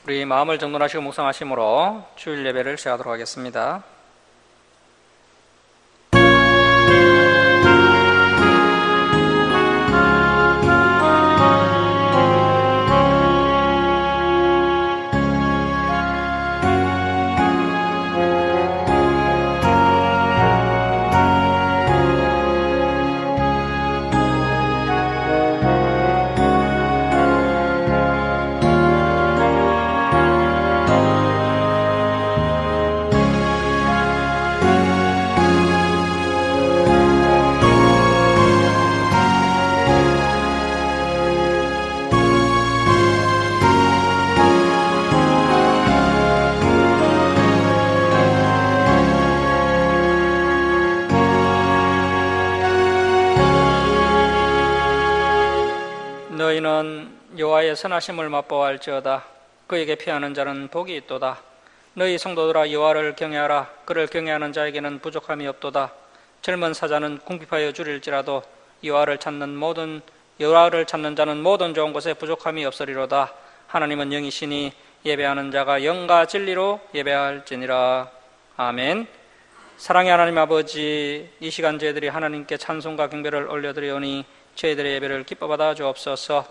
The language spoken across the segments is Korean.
우리 마음을 정돈하시고 묵상하심으로 주일 예배를 시작하도록 하겠습니다. 너희는 여호와의 선하심을 맛보아할지어다. 그에게 피하는 자는 복이 있도다. 너희 성도들아, 여호와를 경외하라. 그를 경외하는 자에게는 부족함이 없도다. 젊은 사자는 궁핍하여 줄일지라도 여호와를 찾는 자는 모든 좋은 것에 부족함이 없으리로다. 하나님은 영이시니 예배하는 자가 영과 진리로 예배할지니라. 아멘. 사랑의 하나님 아버지, 이 시간 저희들이 하나님께 찬송과 경배를 올려드리오니 저희들의 예배를 기뻐받아 주옵소서.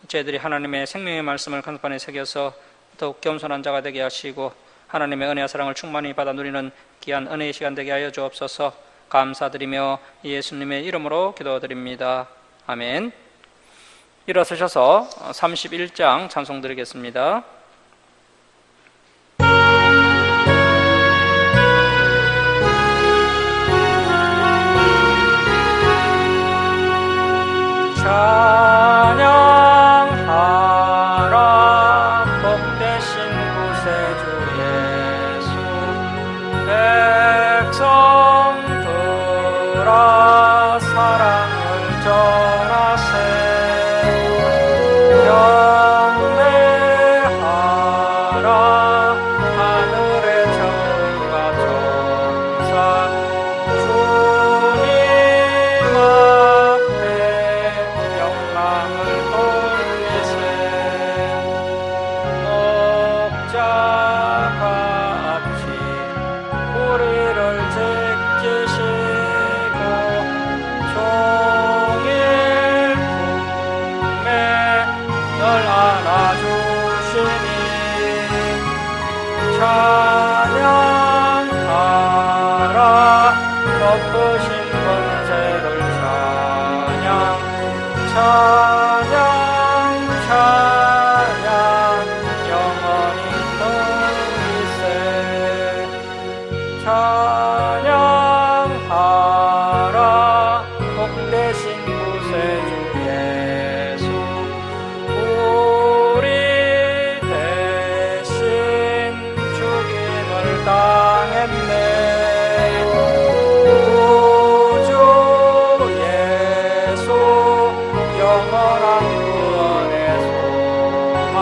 저희들이 하나님의 생명의 말씀을 간판에 새겨서 더욱 겸손한 자가 되게 하시고 하나님의 은혜와 사랑을 충만히 받아 누리는 귀한 은혜의 시간 되게 하여 주옵소서. 감사드리며 예수님의 이름으로 기도드립니다. 아멘. 일어서셔서 31장 찬송 드리겠습니다. 찬양하라. 복되신 구세주 예수. 백성들아, 사랑을 전하세. 경배하라. 하늘의 정의가 전사. 주님 앞에 영광을 돌리세. 목자같이 우리를 지키시고 종일 품에 널 안아주시니 찬양하라. 높으신 권세를 찬양 찬양 찬양 영원히 너희세. 찬양하라. 복되신 구세주 예수. 우리 대신 죽임을 당했네. 구주 예수, 영원한 구원의 소망.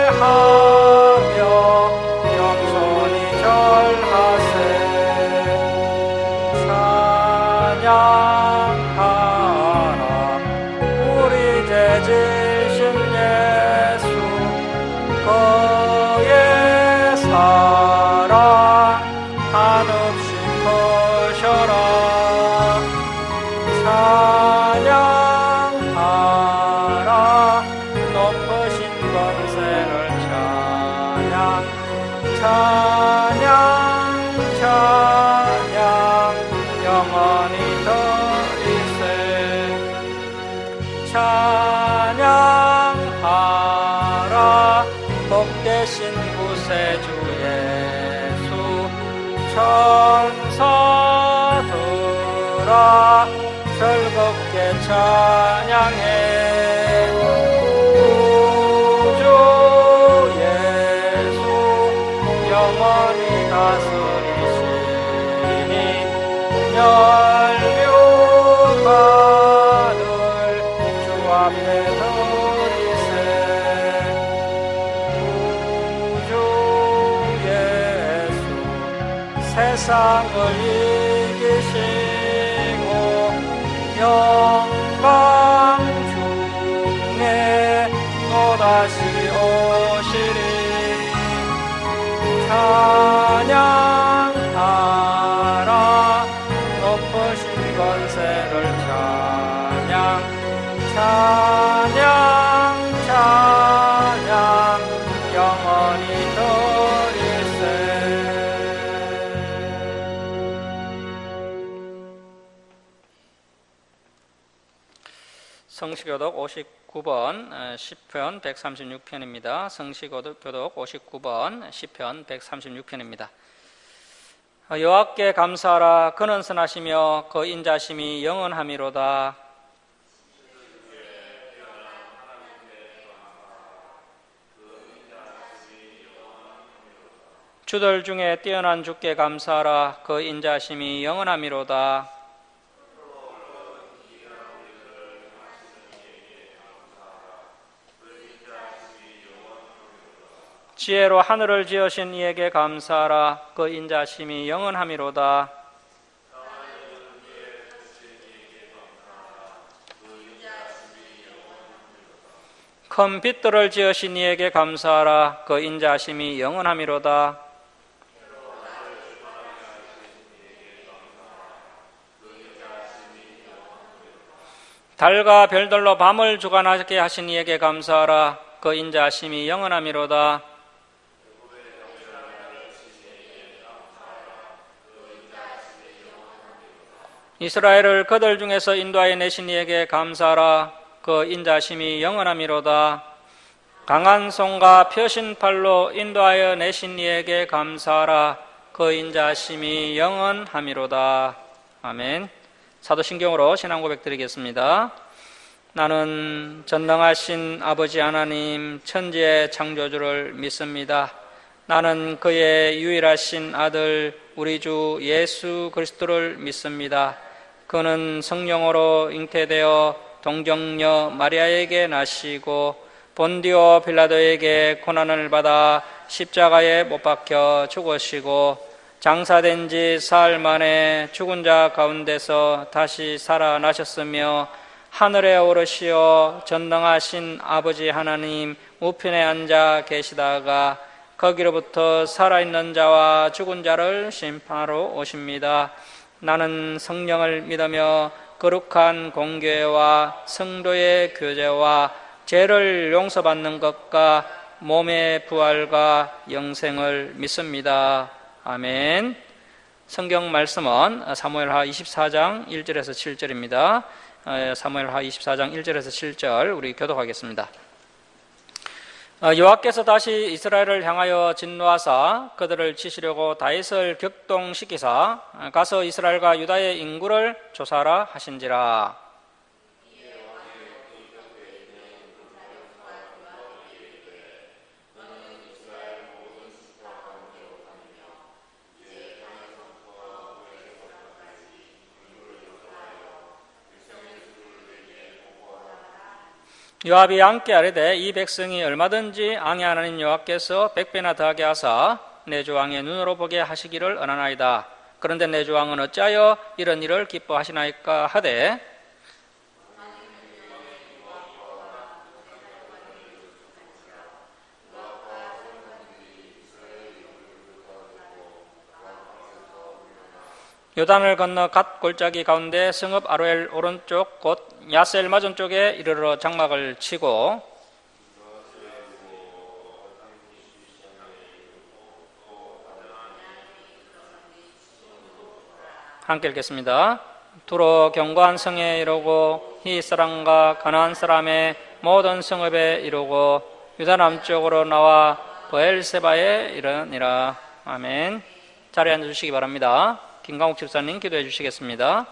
경배하며 겸손히 절하세. 찬양하라. 우리 죄 지신 예수. 그의 사랑 한없이 커셔라. 찬양하라. 높으신 권세를 찬양 찬양 찬양 영원히 더이세. 찬양하라. 복되신 구세주 예수. 천사들아, 즐겁게 찬양해. 구주 예수, 영원히 다스리시니 멸류관을 주 앞에 드리세. 구주 예수, 세상을 이기시고 영광 중에 또다시 오시리. 찬양하라 높으신 권세를 찬양 찬양 찬양 영원히 드릴세. 성시교독 59번 시편 136편입니다. 성시교독 59번 시편 136편입니다. 여호와께 감사하라. 그는 선하시며 그 인자심이 영원하미로다. 주들 중에 뛰어난 주께 감사하라. 그 인자심이 영원하미로다. 지혜로 하늘을 지으신 이에게 감사하라. 그 인자심이 영원하미로다. 큰 빛들을 지으신 이에게 감사하라. 그 인자심이 영원하미로다. 달과 별들로 밤을 주관하게 하신 이에게 감사하라. 그 인자심이 영원하미로다. 이스라엘을 그들 중에서 인도하여 내신 이에게 감사하라. 그 인자심이 영원하미로다. 강한 손과 펴신 팔로 인도하여 내신 이에게 감사하라. 그 인자심이 영원하미로다. 아멘. 사도신경으로 신앙 고백 드리겠습니다. 나는 전능하신 아버지 하나님 천지의 창조주를 믿습니다. 나는 그의 유일하신 아들 우리 주 예수 그리스도를 믿습니다. 그는 성령으로 잉태되어 동정녀 마리아에게 나시고 본디오 빌라도에게 고난을 받아 십자가에 못 박혀 죽으시고 장사된 지 사흘 만에 죽은 자 가운데서 다시 살아나셨으며 하늘에 오르시어 전능하신 아버지 하나님 우편에 앉아 계시다가 거기로부터 살아있는 자와 죽은 자를 심판하러 오십니다. 나는 성령을 믿으며 거룩한 공교회와 성도의 교제와 죄를 용서받는 것과 몸의 부활과 영생을 믿습니다. 아멘. 성경 말씀은 사무엘하 24장 1절에서 7절입니다. 사무엘하 24장 1절에서 7절 우리 교독하겠습니다. 여호와께서 다시 이스라엘을 향하여 진노하사 그들을 치시려고 다윗을 격동시키사 가서 이스라엘과 유다의 인구를 조사하라 하신지라. 요압이 왕께 아뢰되 이 백성이 얼마든지 왕의 하나님 여호와께서 100배나 더하게 하사 내 주 왕의 눈으로 보게 하시기를 원하나이다. 그런데 내 주 왕은 어찌하여 이런 일을 기뻐하시나이까 하되 요단을 건너 갓 골짜기 가운데 성읍 아로엘 오른쪽 곧 야셀 맞은 쪽에 이르러 장막을 치고 함께 읽겠습니다. 두로 견고한 성에 이르고 히 사람과 가나안 사람의 모든 성읍에 이르고 유다 남쪽으로 나와 브엘세바에 이르니라. 아멘. 자리에 앉아주시기 바랍니다. 김강욱 집사님 기도해 주시겠습니다.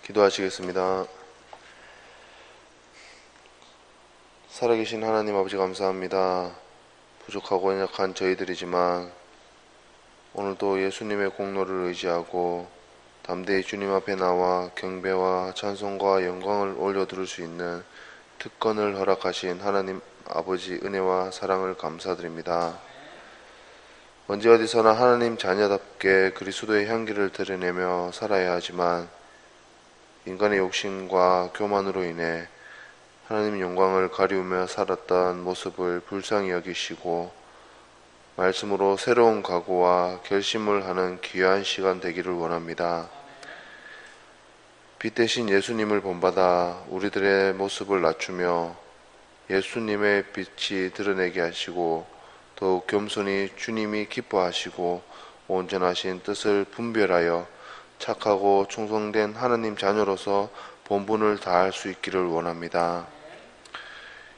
기도하시겠습니다. 살아계신 하나님 아버지 감사합니다. 부족하고 연약한 저희들이지만 오늘도 예수님의 공로를 의지하고 담대히 주님 앞에 나와 경배와 찬송과 영광을 올려드릴 수 있는 특권을 허락하신 하나님 아버지 은혜와 사랑을 감사드립니다. 언제 어디서나 하나님 자녀답게 그리스도의 향기를 드러내며 살아야 하지만 인간의 욕심과 교만으로 인해 하나님 영광을 가리우며 살았던 모습을 불쌍히 여기시고 말씀으로 새로운 각오와 결심을 하는 귀한 시간 되기를 원합니다. 빛 대신 예수님을 본받아 우리들의 모습을 낮추며 예수님의 빛이 드러내게 하시고 더욱 겸손히 주님이 기뻐하시고 온전하신 뜻을 분별하여 착하고 충성된 하나님 자녀로서 본분을 다할 수 있기를 원합니다.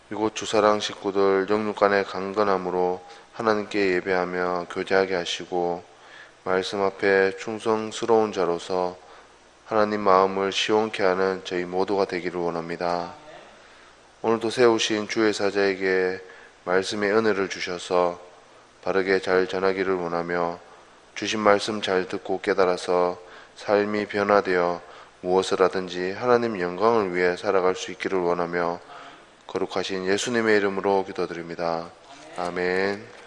이곳 주사랑 식구들 영육간의 강건함으로 하나님께 예배하며 교제하게 하시고 말씀 앞에 충성스러운 자로서 하나님 마음을 시원케 하는 저희 모두가 되기를 원합니다. 오늘도 세우신 주의 사자에게 말씀의 은혜를 주셔서 바르게 잘 전하기를 원하며 주신 말씀 잘 듣고 깨달아서 삶이 변화되어 무엇을 하든지 하나님 영광을 위해 살아갈 수 있기를 원하며 거룩하신 예수님의 이름으로 기도드립니다. 아멘.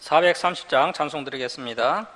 (430장) 찬송 드리겠습니다.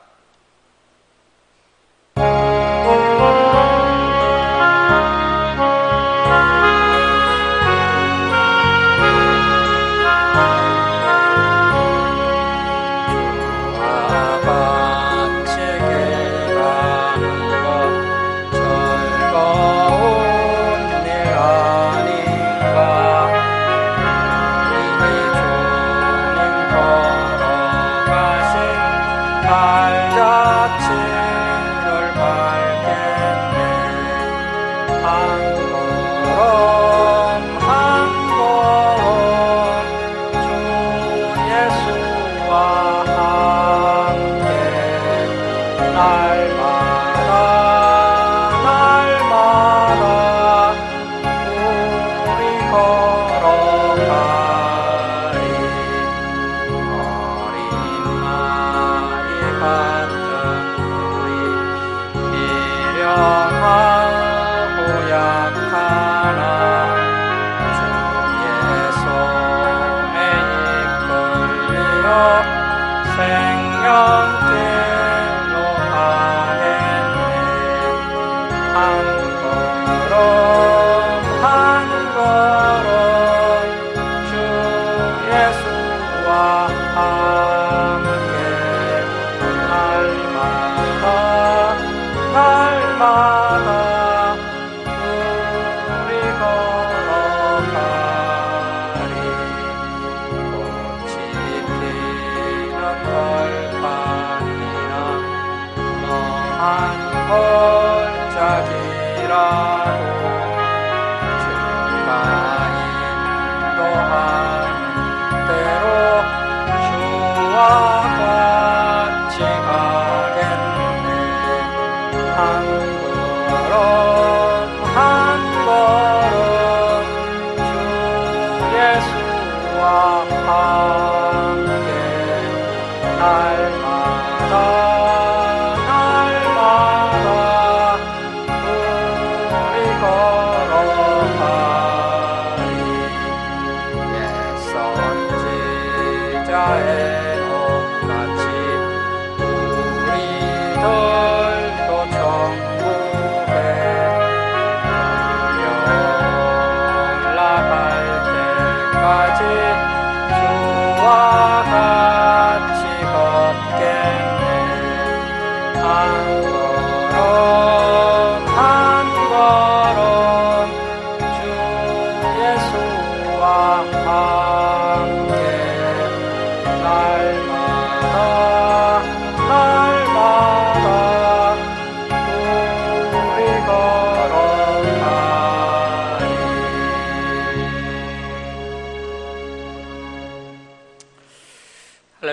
걸작이라도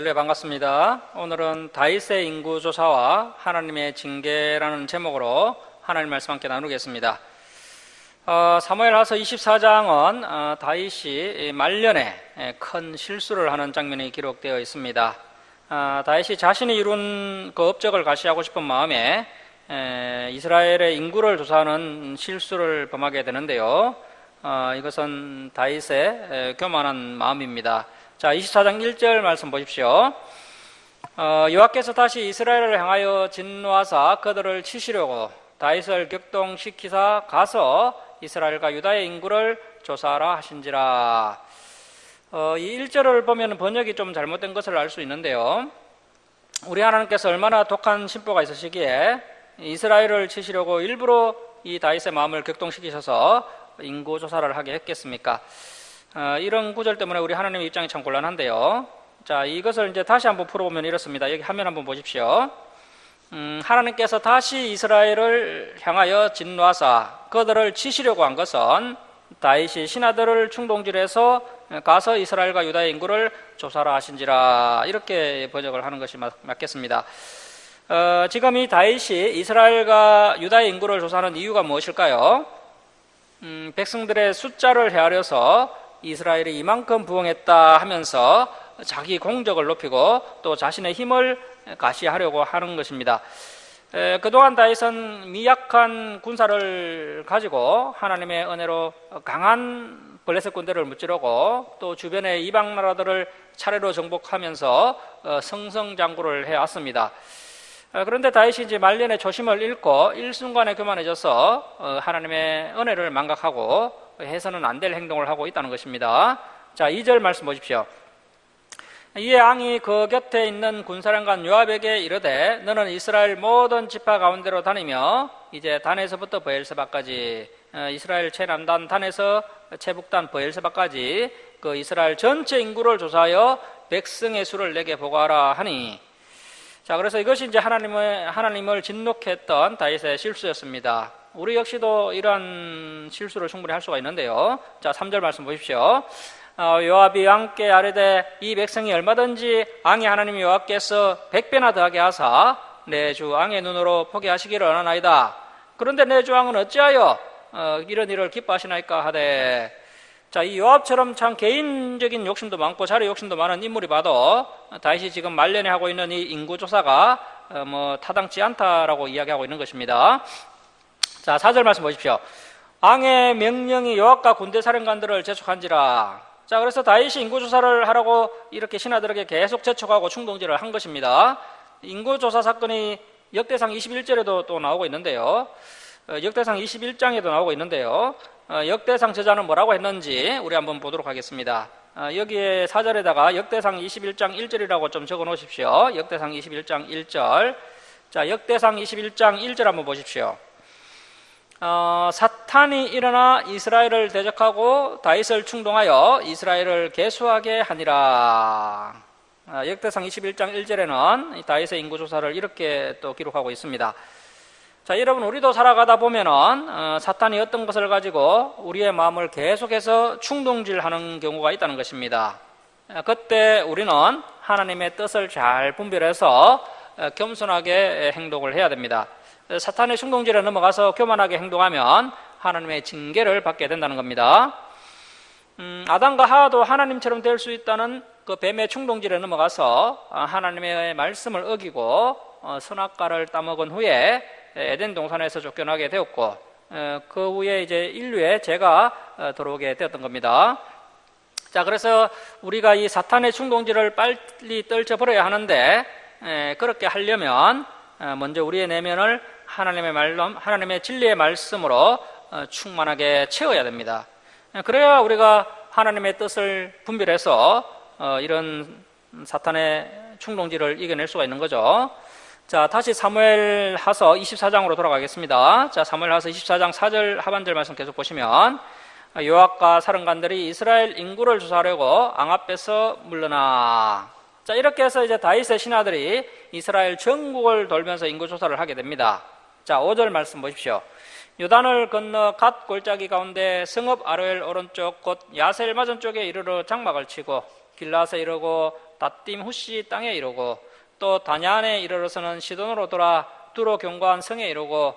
할렐루야, 반갑습니다. 오늘은 다윗의 인구조사와 하나님의 징계라는 제목으로 하나님 말씀 함께 나누겠습니다. 사무엘하서 24장은 다윗이 말년에 큰 실수를 하는 장면이 기록되어 있습니다. 다윗이 자신이 이룬 그 업적을 과시하고 싶은 마음에 이스라엘의 인구를 조사하는 실수를 범하게 되는데요. 이것은 다윗의 교만한 마음입니다. 자, 24장 1절 말씀 보십시오. 여호와께서 다시 이스라엘을 향하여 진노하사 그들을 치시려고 다윗을 격동시키사 가서 이스라엘과 유다의 인구를 조사하라 하신지라. 이 1절을 보면 번역이 좀 잘못된 것을 알 수 있는데요. 우리 하나님께서 얼마나 독한 심보가 있으시기에 이스라엘을 치시려고 일부러 이 다윗의 마음을 격동시키셔서 인구 조사를 하게 했겠습니까? 이런 구절 때문에 우리 하나님의 입장이 참 곤란한데요. 자, 이것을 이제 다시 한번 풀어보면 이렇습니다. 여기 화면 한번 보십시오. 하나님께서 다시 이스라엘을 향하여 진노하사 그들을 치시려고 한 것은 다윗이 신하들을 충동질해서 가서 이스라엘과 유다의 인구를 조사라 하신지라, 이렇게 번역을 하는 것이 맞겠습니다. 지금 이 다윗이 이스라엘과 유다의 인구를 조사하는 이유가 무엇일까요? 백성들의 숫자를 헤아려서 이스라엘이 이만큼 부흥했다 하면서 자기 공적을 높이고 또 자신의 힘을 가시하려고 하는 것입니다. 그동안 다윗은 미약한 군사를 가지고 하나님의 은혜로 강한 블레셋 군대를 무찌르고 또 주변의 이방 나라들을 차례로 정복하면서 승승장구를 해왔습니다. 그런데 다윗이 이제 말년에 조심을 잃고 일순간에 교만해져서 하나님의 은혜를 망각하고 해서는 안 될 행동을 하고 있다는 것입니다. 자, 2절 말씀 보십시오. 이에 왕이 그 곁에 있는 군사령관 요압에게 이르되 너는 이스라엘 모든 지파 가운데로 다니며 이제 단에서부터 브엘세바까지, 이스라엘 최남단 단에서 최북단 브엘세바까지 그 이스라엘 전체 인구를 조사하여 백성의 수를 내게 보고하라 하니. 자, 그래서 이것이 이제 하나님을 진노케 했던 다윗의 실수였습니다. 우리 역시도 이러한 실수를 충분히 할 수가 있는데요. 자, 3절 말씀 보십시오. 요압이 왕께 아뢰되 이 백성이 얼마든지 왕의 하나님 여호와께서 100배나 더하게 하사 내 주 왕의 눈으로 보게 하시기를 원하나이다. 그런데 내 주 왕은 어찌하여 이런 일을 기뻐하시나이까 하되. 자, 이 요압처럼 참 개인적인 욕심도 많고 자료 욕심도 많은 인물이 봐도 다윗이 지금 말년에 하고 있는 이 인구조사가 타당치 않다라고 이야기하고 있는 것입니다. 자, 4절 말씀 보십시오. 왕의 명령이 요압과 군대 사령관들을 재촉한지라. 자, 그래서 다윗이 인구조사를 하라고 이렇게 신하들에게 계속 재촉하고 충동질을 한 것입니다. 인구조사 사건이 역대상 21절에도 또 나오고 있는데요. 역대상 21장에도 나오고 있는데요. 역대상 저자는 뭐라고 했는지 우리 한번 보도록 하겠습니다. 여기에 4절에다가 역대상 21장 1절이라고 좀 적어 놓으십시오. 역대상 21장 1절. 자, 역대상 21장 1절 한번 보십시오. 사탄이 일어나 이스라엘을 대적하고 다윗을 충동하여 이스라엘을 계수하게 하니라. 역대상 21장 1절에는 다윗의 인구조사를 이렇게 또 기록하고 있습니다. 자, 여러분, 우리도 살아가다 보면은 사탄이 어떤 것을 가지고 우리의 마음을 계속해서 충동질하는 경우가 있다는 것입니다. 그때 우리는 하나님의 뜻을 잘 분별해서 겸손하게 행동을 해야 됩니다. 사탄의 충동질에 넘어가서 교만하게 행동하면 하나님의 징계를 받게 된다는 겁니다. 아담과 하와도 하나님처럼 될 수 있다는 그 뱀의 충동질에 넘어가서 하나님의 말씀을 어기고 선악과를 따먹은 후에 에덴 동산에서 쫓겨나게 되었고, 그 후에 이제 인류의 죄가 들어오게 되었던 겁니다. 자, 그래서 우리가 이 사탄의 충동질을 빨리 떨쳐버려야 하는데, 그렇게 하려면 먼저 우리의 내면을 하나님의 진리의 말씀으로 충만하게 채워야 됩니다. 그래야 우리가 하나님의 뜻을 분별해서 이런 사탄의 충동질을 이겨낼 수가 있는 거죠. 자, 다시 사무엘하서 24장으로 돌아가겠습니다. 자, 사무엘하서 24장 4절 하반절 말씀 계속 보시면 요압과 사령관들이 이스라엘 인구를 조사하려고 왕 앞에서 물러나. 자, 이렇게 해서 이제 다윗의 신하들이 이스라엘 전국을 돌면서 인구 조사를 하게 됩니다. 자, 5절 말씀 보십시오. 요단을 건너 갓 골짜기 가운데 성읍 아로엘 오른쪽 곧 야셀 맞은쪽에 이르러 장막을 치고 길라에 이르고 다딤 후시 땅에 이르고 또 다냐안에 이르러서는 시돈으로 돌아 두로 견고한 성에 이르고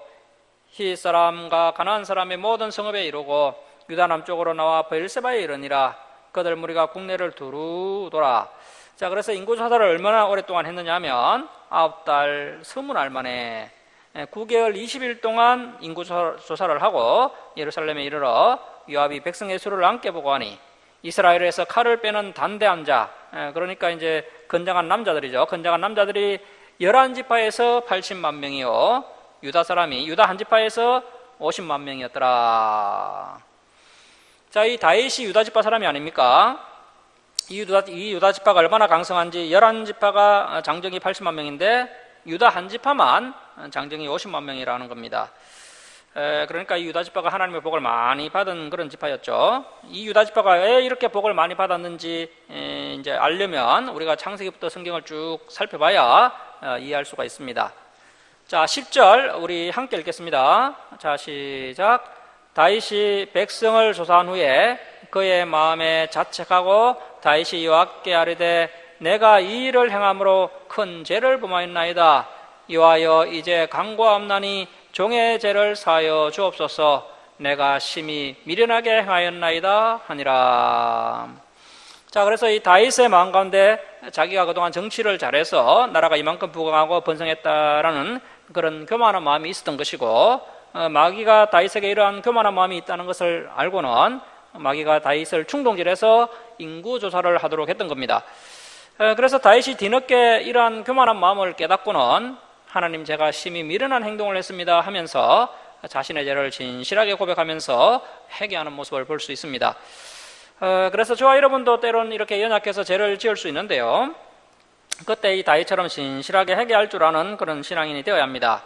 히 사람과 가나안 사람의 모든 성읍에 이르고 유다 남쪽으로 나와 베일세바에 이르니라. 그들 무리가 국내를 두루 돌아. 자, 그래서 인구조사를 얼마나 오랫동안 했느냐 하면 9달 20알 만에 9개월 20일 동안 인구조사를 하고 예루살렘에 이르러 요압이 백성의 수를 함께 보고 하니 이스라엘에서 칼을 빼는 단대한 자, 그러니까 이제 건장한 남자들이죠. 건장한 남자들이 11지파에서 80만 명이요 유다 사람이 유다 한 지파에서 50만 명이었더라. 자, 이 다윗이 유다 지파 사람이 아닙니까? 이 유다 지파가 얼마나 강성한지 11지파가 장정이 80만 명인데 유다 한 지파만 장정이 50만 명이라는 겁니다. 그러니까 이 유다 지파가 하나님의 복을 많이 받은 그런 지파였죠. 이 유다 지파가 왜 이렇게 복을 많이 받았는지 이제 알려면 우리가 창세기부터 성경을 쭉 살펴봐야 이해할 수가 있습니다. 자, 10절 우리 함께 읽겠습니다. 자, 시작. 다윗이 백성을 조사한 후에 그의 마음에 자책하고 다윗이 여호와께 아뢰되 내가 이 일을 행함으로 큰 죄를 범하였나이다. 이와여 이제 강구하옵나니 종의 죄를 사하여 주옵소서. 내가 심히 미련하게 행하였나이다 하니라. 자, 그래서 이 다윗의 마음 가운데 자기가 그동안 정치를 잘해서 나라가 이만큼 부강하고 번성했다라는 그런 교만한 마음이 있었던 것이고, 마귀가 다윗에게 이러한 교만한 마음이 있다는 것을 알고는 마귀가 다윗을 충동질해서 인구조사를 하도록 했던 겁니다. 그래서 다윗이 뒤늦게 이러한 교만한 마음을 깨닫고는 하나님, 제가 심히 미련한 행동을 했습니다 하면서 자신의 죄를 진실하게 고백하면서 회개하는 모습을 볼 수 있습니다. 그래서 저와 여러분도 때론 이렇게 연약해서 죄를 지을 수 있는데요, 그때 이 다윗처럼 진실하게 회개할 줄 아는 그런 신앙인이 되어야 합니다.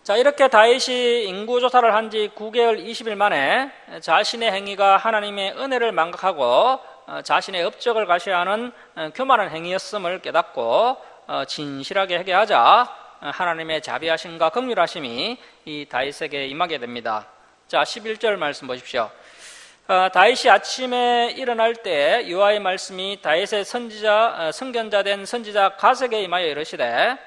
자, 이렇게 다윗이 인구조사를 한 지 9개월 20일 만에 자신의 행위가 하나님의 은혜를 망각하고 자신의 업적을 과시하는 교만한 행위였음을 깨닫고 진실하게 회개하자 하나님의 자비하심과 긍휼하심이 이 다윗에게 임하게 됩니다. 자, 11절 말씀 보십시오. 다윗이 아침에 일어날 때 여호와의 말씀이 다윗의 선견자 된 선지자 갓에게 임하여 이르시되,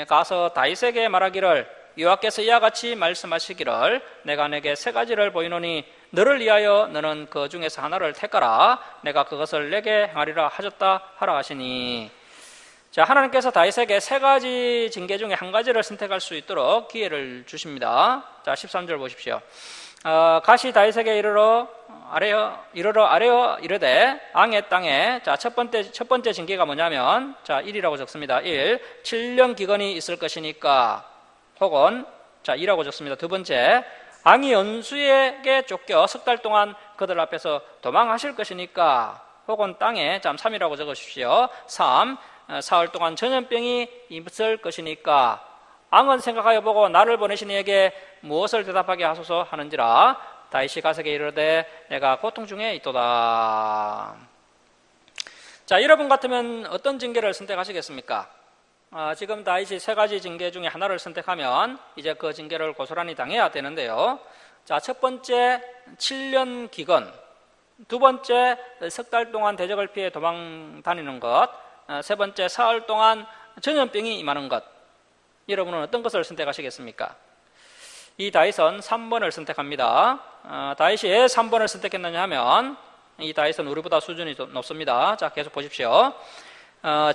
가서 다윗에게 말하기를 여호와께서 이와 같이 말씀하시기를 내가 내게 세 가지를 보이노니 너를 위하여 너는 그 중에서 하나를 택하라. 내가 그것을 내게 행하리라 하셨다 하라 하시니. 자, 하나님께서 다윗에게 세 가지 징계 중에 한 가지를 선택할 수 있도록 기회를 주십니다. 자, 13절 보십시오. 갓이 다윗에게 이르러 아뢰어 이르되 앙의 땅에, 자, 첫 번째 징계가 뭐냐면, 자, 1이라고 적습니다. 1, 7년 기근이 있을 것이니까. 혹은, 자, 2라고 적습니다. 두 번째, 앙이 연수에게 쫓겨 석 달 동안 그들 앞에서 도망하실 것이니까. 혹은 땅에, 자, 3이라고 적으십시오. 3, 사흘 동안 전염병이 있을 것이니까. 앙은 생각하여 보고 나를 보내신 이에게 무엇을 대답하게 하소서 하는지라. 다윗이 갓에게 이르되 내가 고통 중에 있도다. 자, 여러분 같으면 어떤 징계를 선택하시겠습니까? 지금 다윗이 세 가지 징계 중에 하나를 선택하면 이제 그 징계를 고스란히 당해야 되는데요. 자, 첫 번째 7년 기근, 두 번째 석 달 동안 대적을 피해 도망 다니는 것, 세 번째 사흘 동안 전염병이 임하는 것. 여러분은 어떤 것을 선택하시겠습니까? 이 다윗은 3번을 선택합니다. 다윗이 왜 3번을 선택했느냐 하면 이 다윗은 우리보다 수준이 높습니다. 자, 계속 보십시오.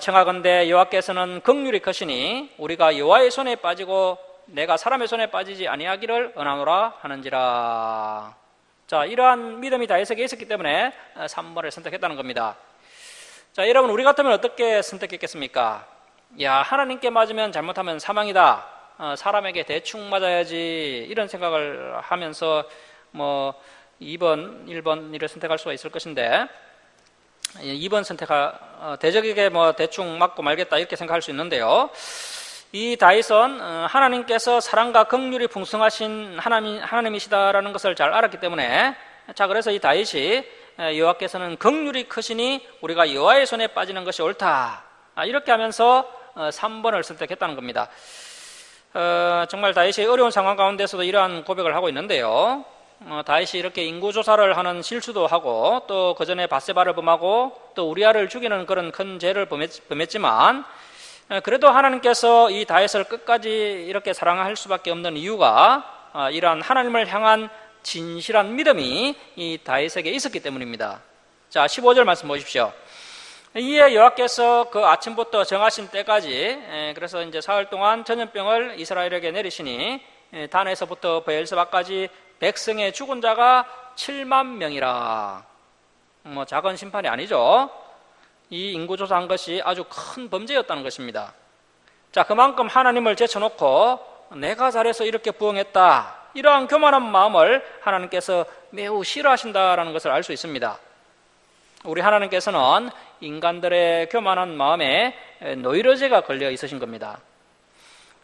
청하건대 여호와께서는 긍휼이 크시니 우리가 여호와의 손에 빠지고 내가 사람의 손에 빠지지 아니하기를 원하노라 하는지라. 자, 이러한 믿음이 다윗에게 있었기 때문에 3번을 선택했다는 겁니다. 자, 여러분, 우리 같으면 어떻게 선택했겠습니까? 야, 하나님께 맞으면 잘못하면 사망이다. 사람에게 대충 맞아야지. 이런 생각을 하면서 2번, 1번을 선택할 수가 있을 것인데, 2번 대적에게 대충 맞고 말겠다 이렇게 생각할 수 있는데요. 이 다윗은 하나님께서 사랑과 긍휼이 풍성하신 하나님이시다라는 것을 잘 알았기 때문에, 자, 그래서 이 다윗이 여호와께서는 긍휼이 크시니 우리가 여호와의 손에 빠지는 것이 옳다. 이렇게 하면서 3번을 선택했다는 겁니다. 정말 다윗이 어려운 상황 가운데서도 이러한 고백을 하고 있는데요. 다윗이 이렇게 인구조사를 하는 실수도 하고 또 그 전에 밧세바를 범하고 또 우리아를 죽이는 그런 큰 죄를 범했지만 그래도 하나님께서 이 다윗을 끝까지 이렇게 사랑할 수밖에 없는 이유가 이러한 하나님을 향한 진실한 믿음이 이 다윗에게 있었기 때문입니다. 자, 15절 말씀 보십시오. 이에 여호와께서 그 아침부터 정하신 때까지 그래서 이제 사흘 동안 전염병을 이스라엘에게 내리시니 단에서부터 베엘세바까지 백성의 죽은 자가 7만 명이라. 뭐 작은 심판이 아니죠. 이 인구조사한 것이 아주 큰 범죄였다는 것입니다. 자, 그만큼 하나님을 제쳐놓고 내가 잘해서 이렇게 부응했다, 이러한 교만한 마음을 하나님께서 매우 싫어하신다라는 것을 알 수 있습니다. 우리 하나님께서는 인간들의 교만한 마음에 노이로제가 걸려 있으신 겁니다.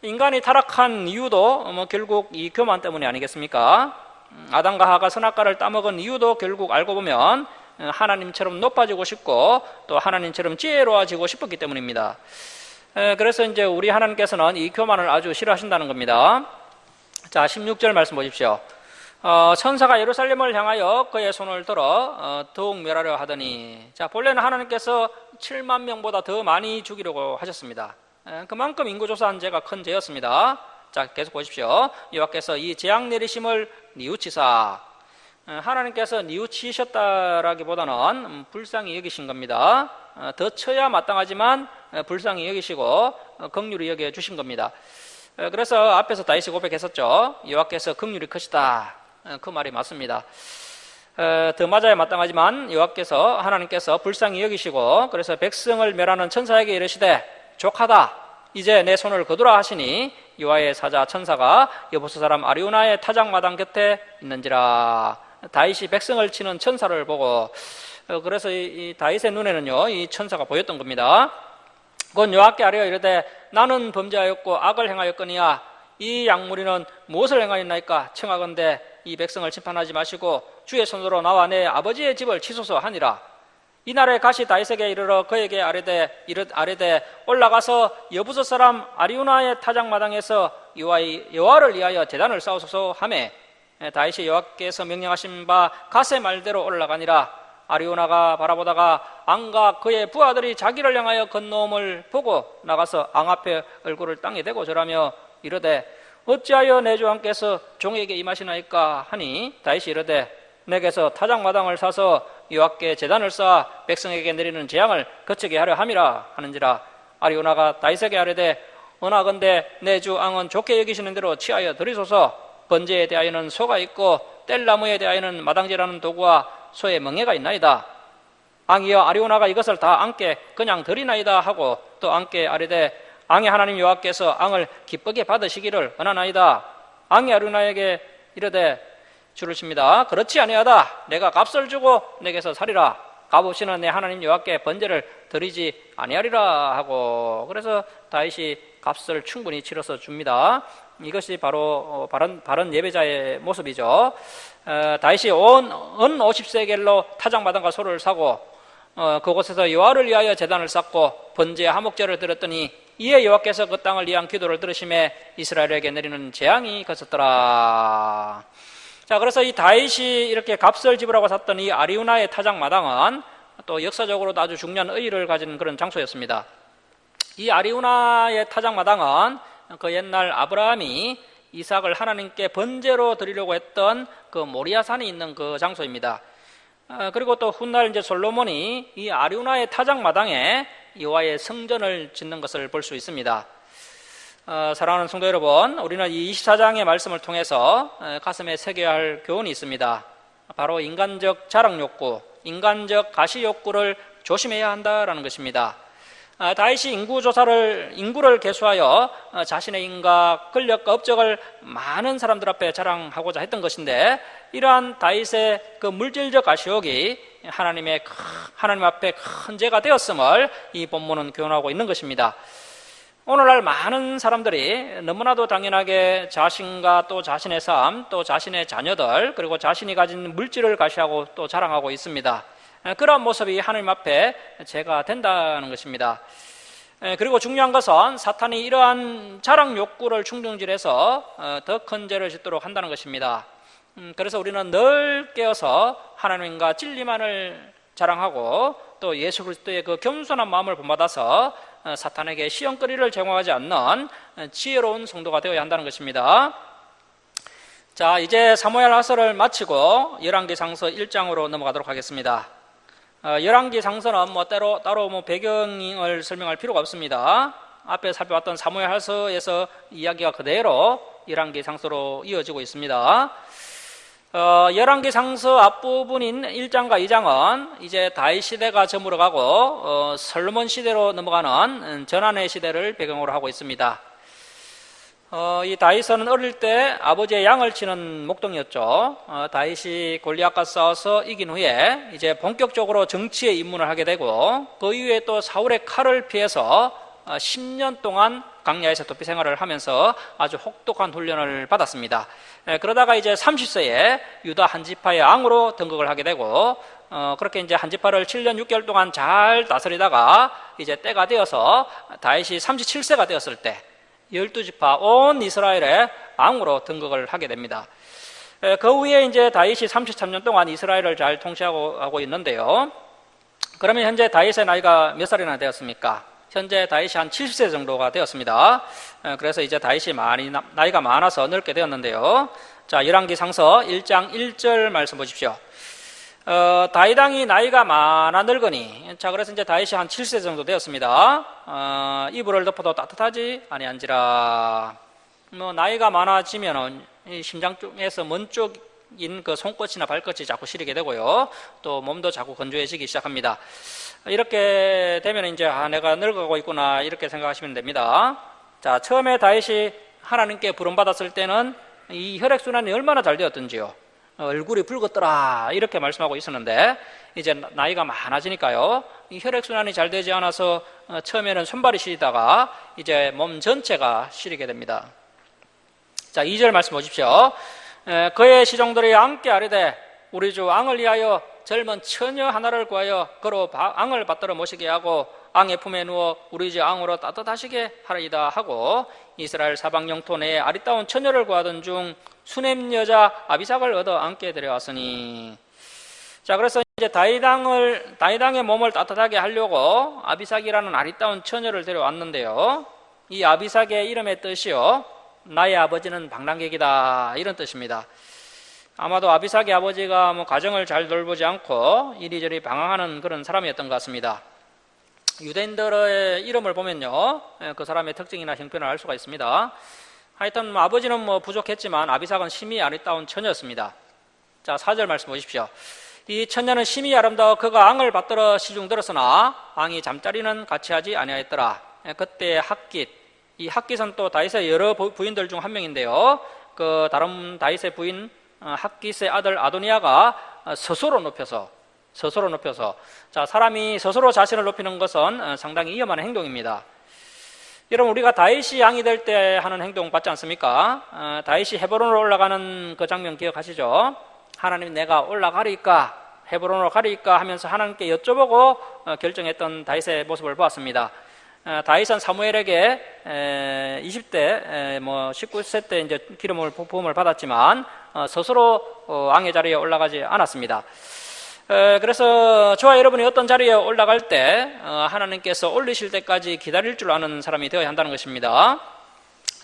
인간이 타락한 이유도 결국 이 교만 때문이 아니겠습니까? 아담과 하와가 선악과를 따먹은 이유도 결국 알고 보면 하나님처럼 높아지고 싶고 또 하나님처럼 지혜로워지고 싶었기 때문입니다. 그래서 이제 우리 하나님께서는 이 교만을 아주 싫어하신다는 겁니다. 자, 16절 말씀 보십시오. 천사가 예루살렘을 향하여 그의 손을 들어 더욱 멸하려 하더니, 자, 본래는 하나님께서 7만 명보다 더 많이 죽이려고 하셨습니다. 그만큼 인구조사한 죄가 큰 죄였습니다. 자, 계속 보십시오. 여호와께서 이 재앙 내리심을 뉘우치사, 하나님께서 뉘우치셨다라기보다는 불쌍히 여기신 겁니다. 더 쳐야 마땅하지만 불쌍히 여기시고 긍휼히 여겨 주신 겁니다. 그래서 앞에서 다윗이 고백했었죠. 여호와께서 긍휼이 크시다. 그 말이 맞습니다. 더 맞아야 마땅하지만 여호와께서 하나님께서 불쌍히 여기시고 그래서 백성을 멸하는 천사에게 이르시되 족하다, 이제 내 손을 거두라 하시니 여호와의 사자 천사가 여부스 사람 아리우나의 타작마당 곁에 있는지라. 다윗이 백성을 치는 천사를 보고 그래서 이 다윗의 눈에는요 이 천사가 보였던 겁니다. 곧 여호와께 아뢰어 이르되 나는 범죄하였고 악을 행하였거니와 이 양무리는 무엇을 행하였나이까? 청하건대 이 백성을 심판하지 마시고 주의 손으로 나와 내 아버지의 집을 치소서 하니라. 이날에 가시 다윗에게 이르러 그에게 아뢰되 올라가서 여부스 사람 아리우나의 타작마당에서 여호와를 위하여 제단을 쌓으소서 하매 다윗이 여호와께서 명령하신 바 가세 말대로 올라가니라. 아리우나가 바라보다가 앙과 그의 부하들이 자기를 향하여 건너옴을 보고 나가서 앙 앞에 얼굴을 땅에 대고 절하며 이르되 어찌하여 내 주왕께서 종에게 임하시나이까 하니 다윗이 이르되 내게서 타작마당을 사서 여호와께 제단을 쌓아 백성에게 내리는 재앙을 거치게 하려 함이라 하는지라. 아리우나가 다윗에게 아뢰되 원하건대 내 주 앙은 좋게 여기시는 대로 취하여 드리소서. 번제에 대하여는 소가 있고 뗄나무에 대하여는 마당질하는 도구와 소의 멍에가 있나이다. 앙이여 아리우나가 이것을 다 앙께 그냥 드리나이다 하고 또 앙께 아뢰되 앙의 하나님 여호와께서 앙을 기쁘게 받으시기를 원하나이다. 앙이 아리우나에게 이르되 줄을 칩니다. 그렇지 아니하다. 내가 값을 주고 내게서 살이라. 값 없이는 내 하나님 여호와께 번제를 드리지 아니하리라 하고, 그래서 다윗이 값을 충분히 치러서 줍니다. 이것이 바로 바른 예배자의 모습이죠. 다윗이 온 50세겔로 타작마당과 소를 사고 그곳에서 여호와를 위하여 제단을 쌓고 번제에 화목제를 드렸더니 이에 여호와께서 그 땅을 위한 기도를 들으심에 이스라엘에게 내리는 재앙이 그쳤더라. 자, 그래서 이 다윗이 이렇게 값을 지불하고 샀던 이 아리우나의 타작마당은 또 역사적으로도 아주 중요한 의의를 가진 그런 장소였습니다. 이 아리우나의 타작마당은 그 옛날 아브라함이 이삭을 하나님께 번제로 드리려고 했던 그 모리아산이 있는 그 장소입니다. 그리고 또 훗날 이제 솔로몬이 이 아리우나의 타작마당에 여호와의 성전을 짓는 것을 볼 수 있습니다. 사랑하는 성도 여러분, 우리는 이 24장의 말씀을 통해서 가슴에 새겨야 할 교훈이 있습니다. 바로 인간적 자랑 욕구, 인간적 가시 욕구를 조심해야 한다라는 것입니다. 다윗이 인구를 계수하여 자신의 인각, 권력과 업적을 많은 사람들 앞에 자랑하고자 했던 것인데, 이러한 다윗의 그 물질적 가시욕이 하나님 앞에 큰 죄가 되었음을 이 본문은 교훈하고 있는 것입니다. 오늘날 많은 사람들이 너무나도 당연하게 자신과 또 자신의 삶, 또 자신의 자녀들, 그리고 자신이 가진 물질을 가시하고 또 자랑하고 있습니다. 그런 모습이 하나님 앞에 죄가 된다는 것입니다. 그리고 중요한 것은 사탄이 이러한 자랑 욕구를 충동질해서 더 큰 죄를 짓도록 한다는 것입니다. 그래서 우리는 늘 깨어서 하나님과 진리만을 자랑하고 또 예수 그리스도의 그 겸손한 마음을 본받아서 사탄에게 시험거리를 제공하지 않는 지혜로운 성도가 되어야 한다는 것입니다. 자, 이제 사무엘하서를 마치고 열왕기상서 1장으로 넘어가도록 하겠습니다. 열왕기상서는 따로 배경을 설명할 필요가 없습니다. 앞에 살펴봤던 사무엘하서에서 이야기가 그대로 열왕기상서로 이어지고 있습니다. 열왕기상서 앞부분인 1장과 2장은 이제 다윗 시대가 저물어가고 솔로몬 시대로 넘어가는 전환의 시대를 배경으로 하고 있습니다. 이 다윗은 어릴 때 아버지의 양을 치는 목동이었죠. 다윗이 골리앗과 싸워서 이긴 후에 이제 본격적으로 정치에 입문을 하게 되고 그 이후에 또 사울의 칼을 피해서 10년 동안 광야에서 도피 생활을 하면서 아주 혹독한 훈련을 받았습니다. 그러다가 이제 30세에 유다 한 지파의 왕으로 등극을 하게 되고 그렇게 이제 한 지파를 7년 6개월 동안 잘 다스리다가 이제 때가 되어서 다윗이 37세가 되었을 때 12지파 온 이스라엘의 왕으로 등극을 하게 됩니다. 그 후에 이제 다윗이 33년 동안 이스라엘을 잘 통치하고 있는데요. 그러면 현재 다윗의 나이가 몇 살이나 되었습니까? 현재 다윗이 한 70세 정도가 되었습니다. 그래서 이제 다윗이 나이가 많아서 늙게 되었는데요. 자, 열왕기상서 1장 1절 말씀 보십시오. 다윗 왕이 나이가 많아 늙으니, 자, 그래서 이제 다윗이 한 70세 정도 되었습니다. 이불을 덮어도 따뜻하지 아니한지라. 나이가 많아지면은 이 심장 쪽에서 먼 쪽인 그 손끝이나 발끝이 자꾸 시리게 되고요. 또 몸도 자꾸 건조해지기 시작합니다. 이렇게 되면 이제 내가 늙어가고 있구나 이렇게 생각하시면 됩니다. 자, 처음에 다윗이 하나님께 부름받았을 때는 이 혈액순환이 얼마나 잘 되었던지요. 얼굴이 붉었더라 이렇게 말씀하고 있었는데 이제 나이가 많아지니까요. 이 혈액순환이 잘 되지 않아서 처음에는 손발이 시리다가 이제 몸 전체가 시리게 됩니다. 자, 2절 말씀 보십시오. 그의 시종들이 왕께 아뢰되 우리 주 왕을 위하여 젊은 처녀 하나를 구하여 그로 왕을 받들어 모시게 하고 왕의 품에 누워 우리 주 왕으로 따뜻하시게 하리이다 하고 이스라엘 사방 영토 내에 아리따운 처녀를 구하던 중 수넴 여자 아비삭을 얻어 왕께 데려왔으니. 자, 그래서 이제 다윗 왕의 몸을 따뜻하게 하려고 아비삭이라는 아리따운 처녀를 데려왔는데요. 이 아비삭의 이름의 뜻이요, 나의 아버지는 방랑객이다 이런 뜻입니다. 아마도 아비삭의 아버지가 가정을 잘 돌보지 않고 이리저리 방황하는 그런 사람이었던 것 같습니다. 유대인들의 이름을 보면요, 그 사람의 특징이나 형편을 알 수가 있습니다. 하여튼 아버지는 부족했지만 아비삭은 심히 아리따운 처녀였습니다. 자, 4절 말씀 보십시오. 이 처녀는 심히 아름다워 그가 왕을 받들어 시중 들었으나 왕이 잠자리는 같이 하지 아니하였더라. 그때 핫깃, 이 핫깃은 또 다윗의 여러 부인들 중 한 명인데요. 그 다른 다윗의 부인 핫깃의 아들 아도니아가 스스로 높여서, 자, 사람이 스스로 자신을 높이는 것은 상당히 위험한 행동입니다. 여러분, 우리가 다윗이 왕이 될 때 하는 행동 같지 않습니까? 다윗이 헤브론으로 올라가는 그 장면 기억하시죠? 하나님, 내가 올라가리까, 헤브론으로 가리까 하면서 하나님께 여쭤보고 결정했던 다윗의 모습을 보았습니다. 다윗은 사무엘에게 20대, 19세 때 이제 부음을 받았지만 스스로 왕의 자리에 올라가지 않았습니다. 그래서 저와 여러분이 어떤 자리에 올라갈 때 하나님께서 올리실 때까지 기다릴 줄 아는 사람이 되어야 한다는 것입니다.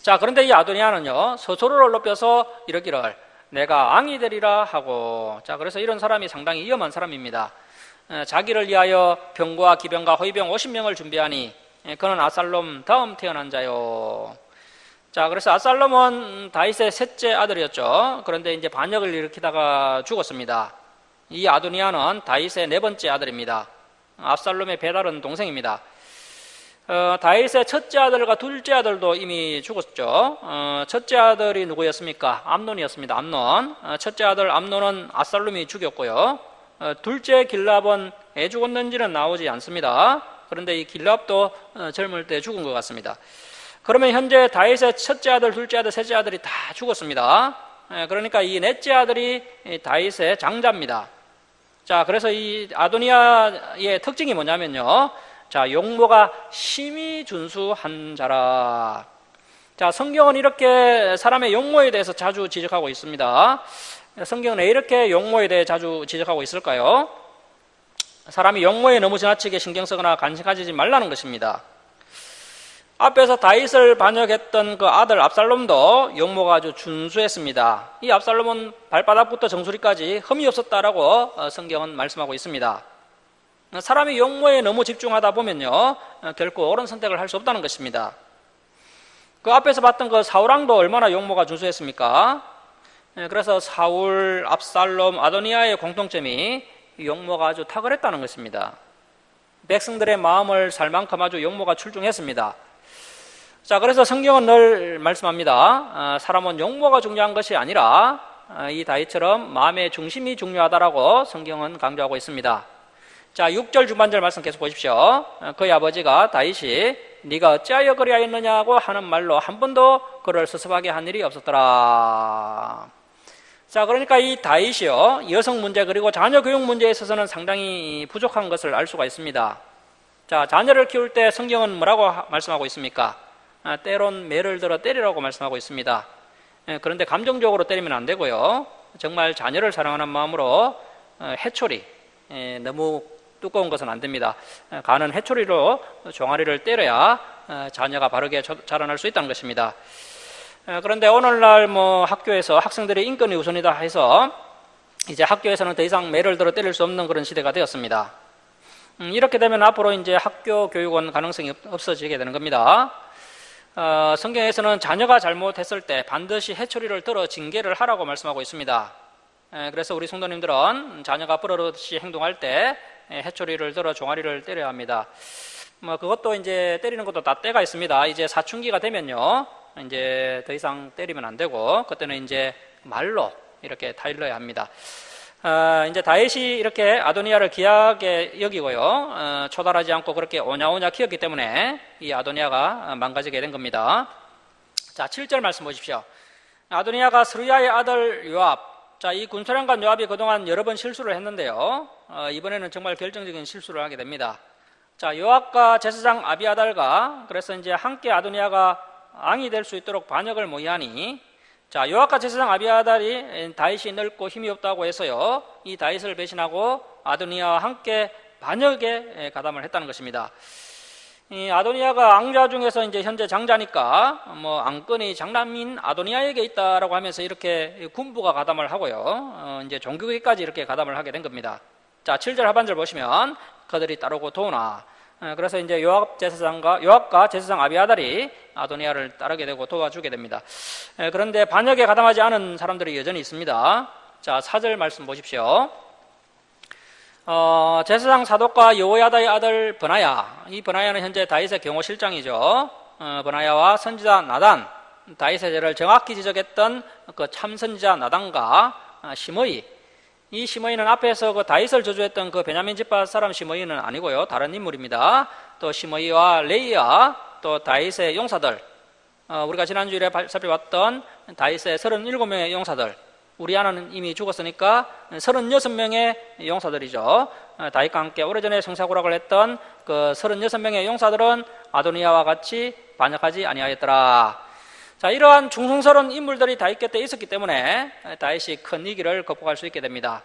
자, 그런데 이 아도니아는요, 스스로를 높여서 이러기를 내가 왕이 되리라 하고, 자, 그래서 이런 사람이 상당히 위험한 사람입니다. 자기를 위하여 병과 기병과 호위병 50명을 준비하니 그는 아살롬 다음 태어난 자요. 자, 그래서 아살롬은 다윗의 셋째 아들이었죠. 그런데 이제 반역을 일으키다가 죽었습니다. 이 아도니아는 다윗의 네 번째 아들입니다. 압살롬의 배다른 동생입니다. 다윗의 첫째 아들과 둘째 아들도 이미 죽었죠. 첫째 아들이 누구였습니까? 암논이었습니다. 암논. 첫째 아들 암논은 압살롬이 죽였고요. 둘째 길랍은 애 죽었는지는 나오지 않습니다. 그런데 이 길랍도 젊을 때 죽은 것 같습니다. 그러면 현재 다윗의 첫째 아들, 둘째 아들, 셋째 아들이 다 죽었습니다. 그러니까 이 넷째 아들이 다윗의 장자입니다. 자, 그래서 이 아도니아의 특징이 뭐냐면요, 자, 용모가 심히 준수한 자라. 자, 성경은 이렇게 사람의 용모에 대해서 자주 지적하고 있습니다. 성경은 왜 이렇게 용모에 대해 자주 지적하고 있을까요? 사람이 용모에 너무 지나치게 신경 쓰거나 관심 가지지 말라는 것입니다. 앞에서 다윗을 반역했던 그 아들 압살롬도 용모가 아주 준수했습니다. 이 압살롬은 발바닥부터 정수리까지 흠이 없었다라고 성경은 말씀하고 있습니다. 사람이 용모에 너무 집중하다 보면요, 결코 옳은 선택을 할 수 없다는 것입니다. 그 앞에서 봤던 그 사울왕도 얼마나 용모가 준수했습니까? 그래서 사울, 압살롬, 아도니아의 공통점이 용모가 아주 탁월했다는 것입니다. 백성들의 마음을 살 만큼 아주 용모가 출중했습니다. 자, 그래서 성경은 늘 말씀합니다. 사람은 용모가 중요한 것이 아니라 이 다윗처럼 마음의 중심이 중요하다라고 성경은 강조하고 있습니다. 자, 6절 중반절 말씀 계속 보십시오. 그의 아버지가 다윗이 네가 어찌하여 그리하였느냐고 하는 말로 한 번도 그를 섭섭하게 한 일이 없었더라. 자, 그러니까 이 다윗이요, 여성 문제 그리고 자녀 교육 문제에 있어서는 상당히 부족한 것을 알 수가 있습니다. 자, 자녀를 키울 때 성경은 뭐라고 말씀하고 있습니까? 때론 매를 들어 때리라고 말씀하고 있습니다. 그런데 감정적으로 때리면 안 되고요, 정말 자녀를 사랑하는 마음으로 해초리, 너무 두꺼운 것은 안 됩니다. 가는 해초리로 종아리를 때려야 자녀가 바르게 자라날 수 있다는 것입니다. 그런데 오늘날 학교에서 학생들의 인권이 우선이다 해서 이제 학교에서는 더 이상 매를 들어 때릴 수 없는 그런 시대가 되었습니다. 이렇게 되면 앞으로 이제 학교 교육은 가능성이 없어지게 되는 겁니다. 성경에서는 자녀가 잘못했을 때 반드시 해초리를 들어 징계를 하라고 말씀하고 있습니다. 그래서 우리 성도님들은 자녀가 버릇없이 행동할 때 해초리를 들어 종아리를 때려야 합니다. 그것도 이제 때리는 것도 다 때가 있습니다. 이제 사춘기가 되면요, 이제 더 이상 때리면 안 되고, 그때는 이제 말로 이렇게 타일러야 합니다. 이제 다윗이 이렇게 아도니아를 귀하게 여기고요, 초달하지 않고 그렇게 오냐오냐 키웠기 때문에 이 아도니아가 망가지게 된 겁니다. 자, 7절 말씀 보십시오. 아도니아가 스루야의 아들 요압, 자, 이 군사령관 요압이 그동안 여러 번 실수를 했는데요, 이번에는 정말 결정적인 실수를 하게 됩니다. 자, 요압과 제사장 아비아달과 그래서 이제 함께 아도니아가 왕이 될 수 있도록 반역을 모의하니, 자, 요압과 제사장 아비아달이 다윗이 늙고 힘이 없다고 해서요, 이 다윗을 배신하고 아도니아와 함께 반역에 가담을 했다는 것입니다. 이 아도니아가 왕자 중에서 이제 현재 장자니까 왕권이 장남인 아도니아에게 있다라고 하면서 이렇게 군부가 가담을 하고요, 이제 종교계까지 이렇게 가담을 하게 된 겁니다. 자, 7절 하반절 보시면 그들이 따르고 도우나, 그래서 이제 요압과 제사장 아비아달이 아도니아를 따르게 되고 도와주게 됩니다. 그런데 반역에 가담하지 않은 사람들이 여전히 있습니다. 자, 4절 말씀 보십시오. 제사장 사독과 여호야다의 아들 브나야, 이 브나야는 현재 다윗의 경호실장이죠. 브나야와 선지자 나단, 다윗의 죄를 정확히 지적했던 그 참선지자 나단과 시므이, 이 시므이는 앞에서 그 다윗을 저주했던 그 베냐민 집파 사람 시므이는 아니고요, 다른 인물입니다. 또 시므이와 레이야, 또 다윗의 용사들, 우리가 지난주에 살펴봤던 다윗의 37명의 용사들, 우리아는 이미 죽었으니까 36명의 용사들이죠. 다윗과 함께 오래전에 성사구락을 했던 그 36명의 용사들은 아도니아와 같이 반역하지 아니하였더라. 자, 이러한 중성스러운 인물들이 다윗 곁에 있었기 때문에 다윗이 큰 위기를 극복할 수 있게 됩니다.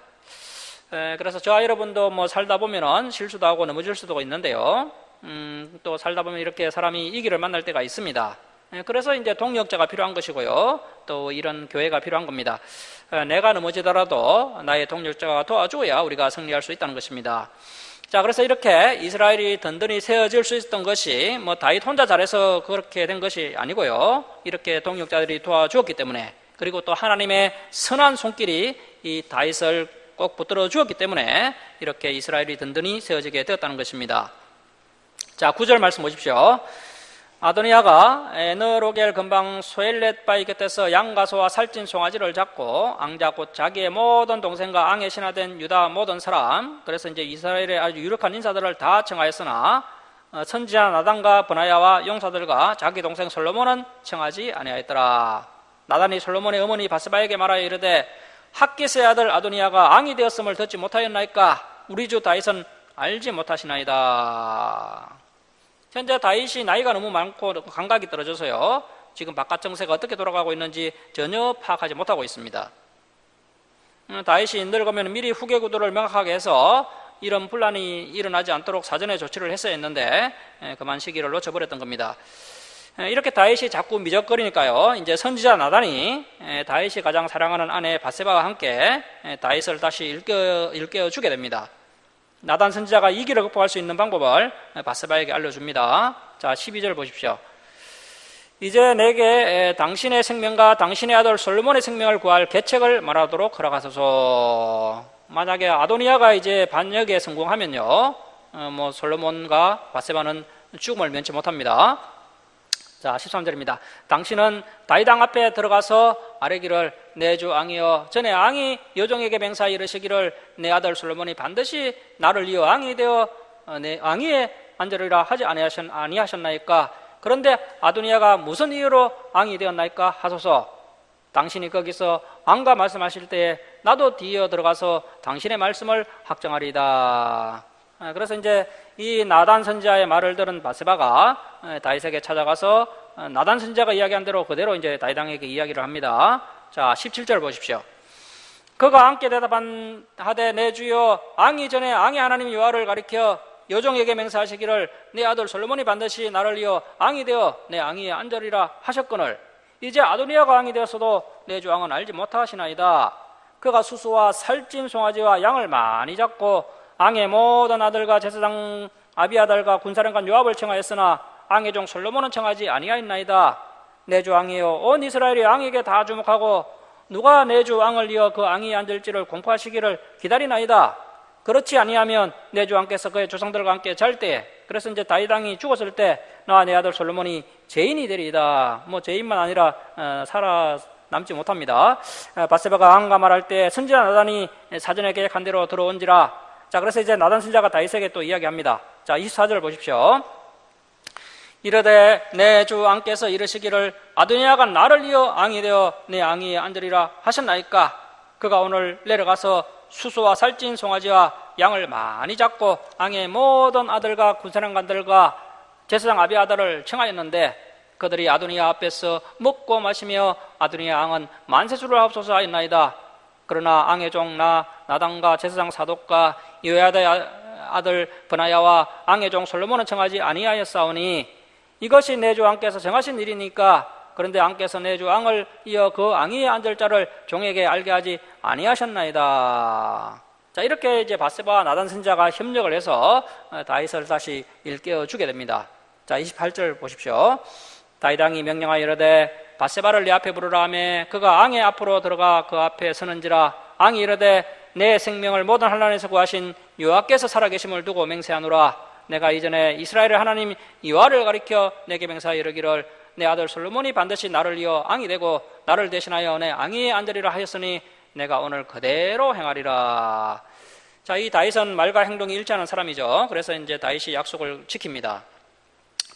그래서 저와 여러분도 살다 보면은 실수도 하고 넘어질 수도 있는데요, 또 살다 보면 이렇게 사람이 위기를 만날 때가 있습니다. 그래서 이제 동력자가 필요한 것이고요, 또 이런 교회가 필요한 겁니다. 내가 넘어지더라도 나의 동력자가 도와줘야 우리가 승리할 수 있다는 것입니다. 자, 그래서 이렇게 이스라엘이 든든히 세워질 수 있었던 것이 다윗 혼자 잘해서 그렇게 된 것이 아니고요, 이렇게 동력자들이 도와주었기 때문에, 그리고 또 하나님의 선한 손길이 이 다윗을 꼭 붙들어 주었기 때문에 이렇게 이스라엘이 든든히 세워지게 되었다는 것입니다. 자, 9절 말씀 보십시오. 아도니아가 에너로겔 근방 소엘렛 바위 곁에서 양과 소와 살찐 송아지를 잡고 앙자 곧 자기의 모든 동생과 앙에 신하된 유다 모든 사람, 그래서 이제 이스라엘의 아주 유력한 인사들을 다 청하였으나 선지자 나단과 브나야와 용사들과 자기 동생 솔로몬은 청하지 아니하였더라. 나단이 솔로몬의 어머니 바스바에게 말하여 이르되 핫기스의 아들 아도니아가 왕이 되었음을 듣지 못하였나이까? 우리 주 다윗은 알지 못하시나이다. 현재 다윗이 나이가 너무 많고 감각이 떨어져서요, 지금 바깥 정세가 어떻게 돌아가고 있는지 전혀 파악하지 못하고 있습니다. 다윗이 늙으면 미리 후계 구도를 명확하게 해서 이런 분란이 일어나지 않도록 사전에 조치를 했어야 했는데 그만 시기를 놓쳐버렸던 겁니다. 이렇게 다윗이 자꾸 미적거리니까요, 이제 선지자 나단이 다윗이 가장 사랑하는 아내 바세바와 함께 다윗을 다시 일깨워 주게 됩니다. 나단 선지자가 이 길을 극복할 수 있는 방법을 바세바에게 알려줍니다. 자, 12절 보십시오. 이제 내게 당신의 생명과 당신의 아들 솔로몬의 생명을 구할 계책을 말하도록 허락하소서. 만약에 아도니아가 이제 반역에 성공하면요, 솔로몬과 바세바는 죽음을 면치 못합니다. 자, 13절입니다. 당신은 다윗 왕 앞에 들어가서 아뢰기를 내 주 왕이여, 전에 왕이 여종에게 맹세하여 이르시기를 내 아들 솔로몬이 반드시 나를 이어 왕이 되어 내 왕위에 앉으리라 하지 아니하셨나이까? 그런데 아도니아가 무슨 이유로 왕이 되었나이까 하소서. 당신이 거기서 왕과 말씀하실 때에 나도 뒤이어 들어가서 당신의 말씀을 확정하리이다. 그래서 이제 이 나단 선지자의 말을 들은 바세바가 다윗에게 찾아가서 나단 선지자가 이야기한 대로 그대로 이제 다윗 왕에게 이야기를 합니다. 자, 17절 보십시오. 그가 왕께 대답하되 내 주여, 왕이 전에 왕의 하나님 여호와를 가리켜 여종에게 맹세하시기를 내 아들 솔로몬이 반드시 나를 이어 왕이 되어 내 왕위에 앉으리라 하셨거늘 이제 아도니아가 왕이 되었어도 내 주 왕은 알지 못하시나이다. 그가 수수와 살찐 송아지와 양을 많이 잡고 왕의 모든 아들과 제사장 아비아달과 군사령관 요압을 청하였으나 왕의 종 솔로몬은 청하지 아니하였나이다. 내 주 왕이여, 온 이스라엘이 왕에게 다 주목하고 누가 내 주 왕을 이어 그 왕위에 앉을지를 공포하시기를 기다리나이다. 그렇지 아니하면 내 주 왕께서 그의 조상들과 함께 잘 때, 그래서 이제 다윗 왕이 죽었을 때 나와 내 아들 솔로몬이 죄인이 되리이다. 죄인만 아니라 살아남지 못합니다. 바세바가 왕과 말할 때 선지자 나단이 사전에 계획한 대로 들어온지라. 자, 그래서 이제 나단 선지자가 다윗에게 또 이야기합니다. 자, 24절 보십시오. 이르되 내 주 왕께서 이르시기를 아도니아가 나를 이어 왕이 되어 내 왕위에 앉으리라 하셨나이까? 그가 오늘 내려가서 수소와 살찐 송아지와 양을 많이 잡고 왕의 모든 아들과 군사령관들과 제사장 아비아달을 청하였는데 그들이 아도니아 앞에서 먹고 마시며 아도니아 왕은 만세수를 하옵소서 하였나이다. 그러나 왕의 종 나단과 제사장 사독과 여호야다의 아들 브나야와 왕의 종 솔로몬은 청하지 아니하였사오니 이것이 내 주 왕께서 정하신 일이니까. 그런데 왕께서 내 주 왕을 이어 그 왕위에 앉을 자를 종에게 알게 하지 아니하셨나이다. 자, 이렇게 이제 바세바와 나단 선지자가 협력을 해서 다윗을 다시 일깨워 주게 됩니다. 자, 28절 보십시오. 다윗 왕이 명령하여 이르되 바세바를 내 앞에 부르라 하매 그가 왕의 앞으로 들어가 그 앞에 서는지라. 왕이 이르되 내 생명을 모든 환난에서 구하신 여호와께서 살아계심을 두고 맹세하노라. 내가 이전에 이스라엘의 하나님 여호와를 가리켜 내게 맹세하여 이르기를 내 아들 솔로몬이 반드시 나를 이어 왕이 되고 나를 대신하여 내 왕위에 앉으리라 하였으니 내가 오늘 그대로 행하리라. 자, 이 다윗은 말과 행동이 일치하는 사람이죠. 그래서 이제 다윗이 약속을 지킵니다.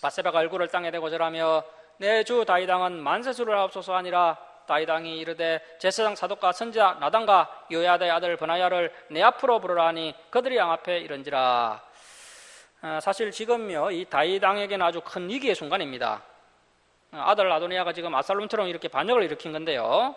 바세바가 얼굴을 땅에 대고 절하며 내 주 다윗 왕은 만세수를 하옵소서 하니라. 다윗 왕이 이르되 제사장 사독과 선지자 나단과 요야다의 아들 브나야를 내 앞으로 부르라 하니 그들이 왕 앞에 이른지라. 사실 지금요, 이 다윗 왕에게는 아주 큰 위기의 순간입니다. 아들 아도니아가 지금 압살롬처럼 이렇게 반역을 일으킨 건데요.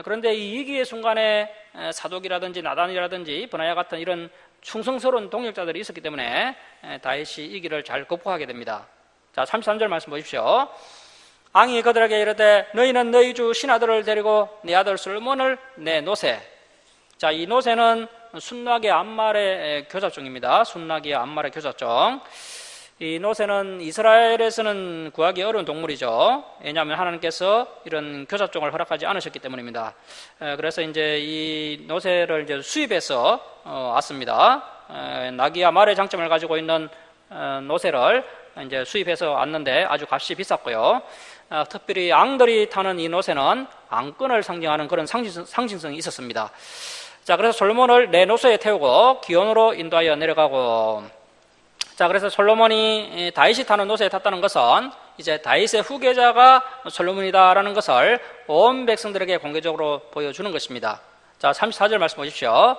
그런데 이 위기의 순간에 사독이라든지 나단이라든지 브나야 같은 이런 충성스러운 동역자들이 있었기 때문에 다윗이 이 길을 잘 극복하게 됩니다. 자, 33절 말씀 보십시오. 왕이 그들에게 이르되 너희는 너희 주 신하들을 데리고 네 아들 솔로몬을 내놓으세. 자, 이 노새는 순나기 암말의 교자종입니다. 순나기와 암말의 교자종. 이 노새는 이스라엘에서는 구하기 어려운 동물이죠. 왜냐하면 하나님께서 이런 교자종을 허락하지 않으셨기 때문입니다. 그래서 이제 이 노새를 이제 수입해서 왔습니다. 나귀와 말의 장점을 가지고 있는 노새를 이제 수입해서 왔는데 아주 값이 비쌌고요. 특별히 양들이 타는 이 노새는 앙끈을 상징하는 그런 상징성이 있었습니다. 자, 그래서 솔로몬을 내 노새에 태우고 기온으로 인도하여 내려가고, 자, 그래서 솔로몬이 다윗이 타는 노새에 탔다는 것은 이제 다윗의 후계자가 솔로몬이다라는 것을 온 백성들에게 공개적으로 보여주는 것입니다. 자, 34절 말씀 보십시오.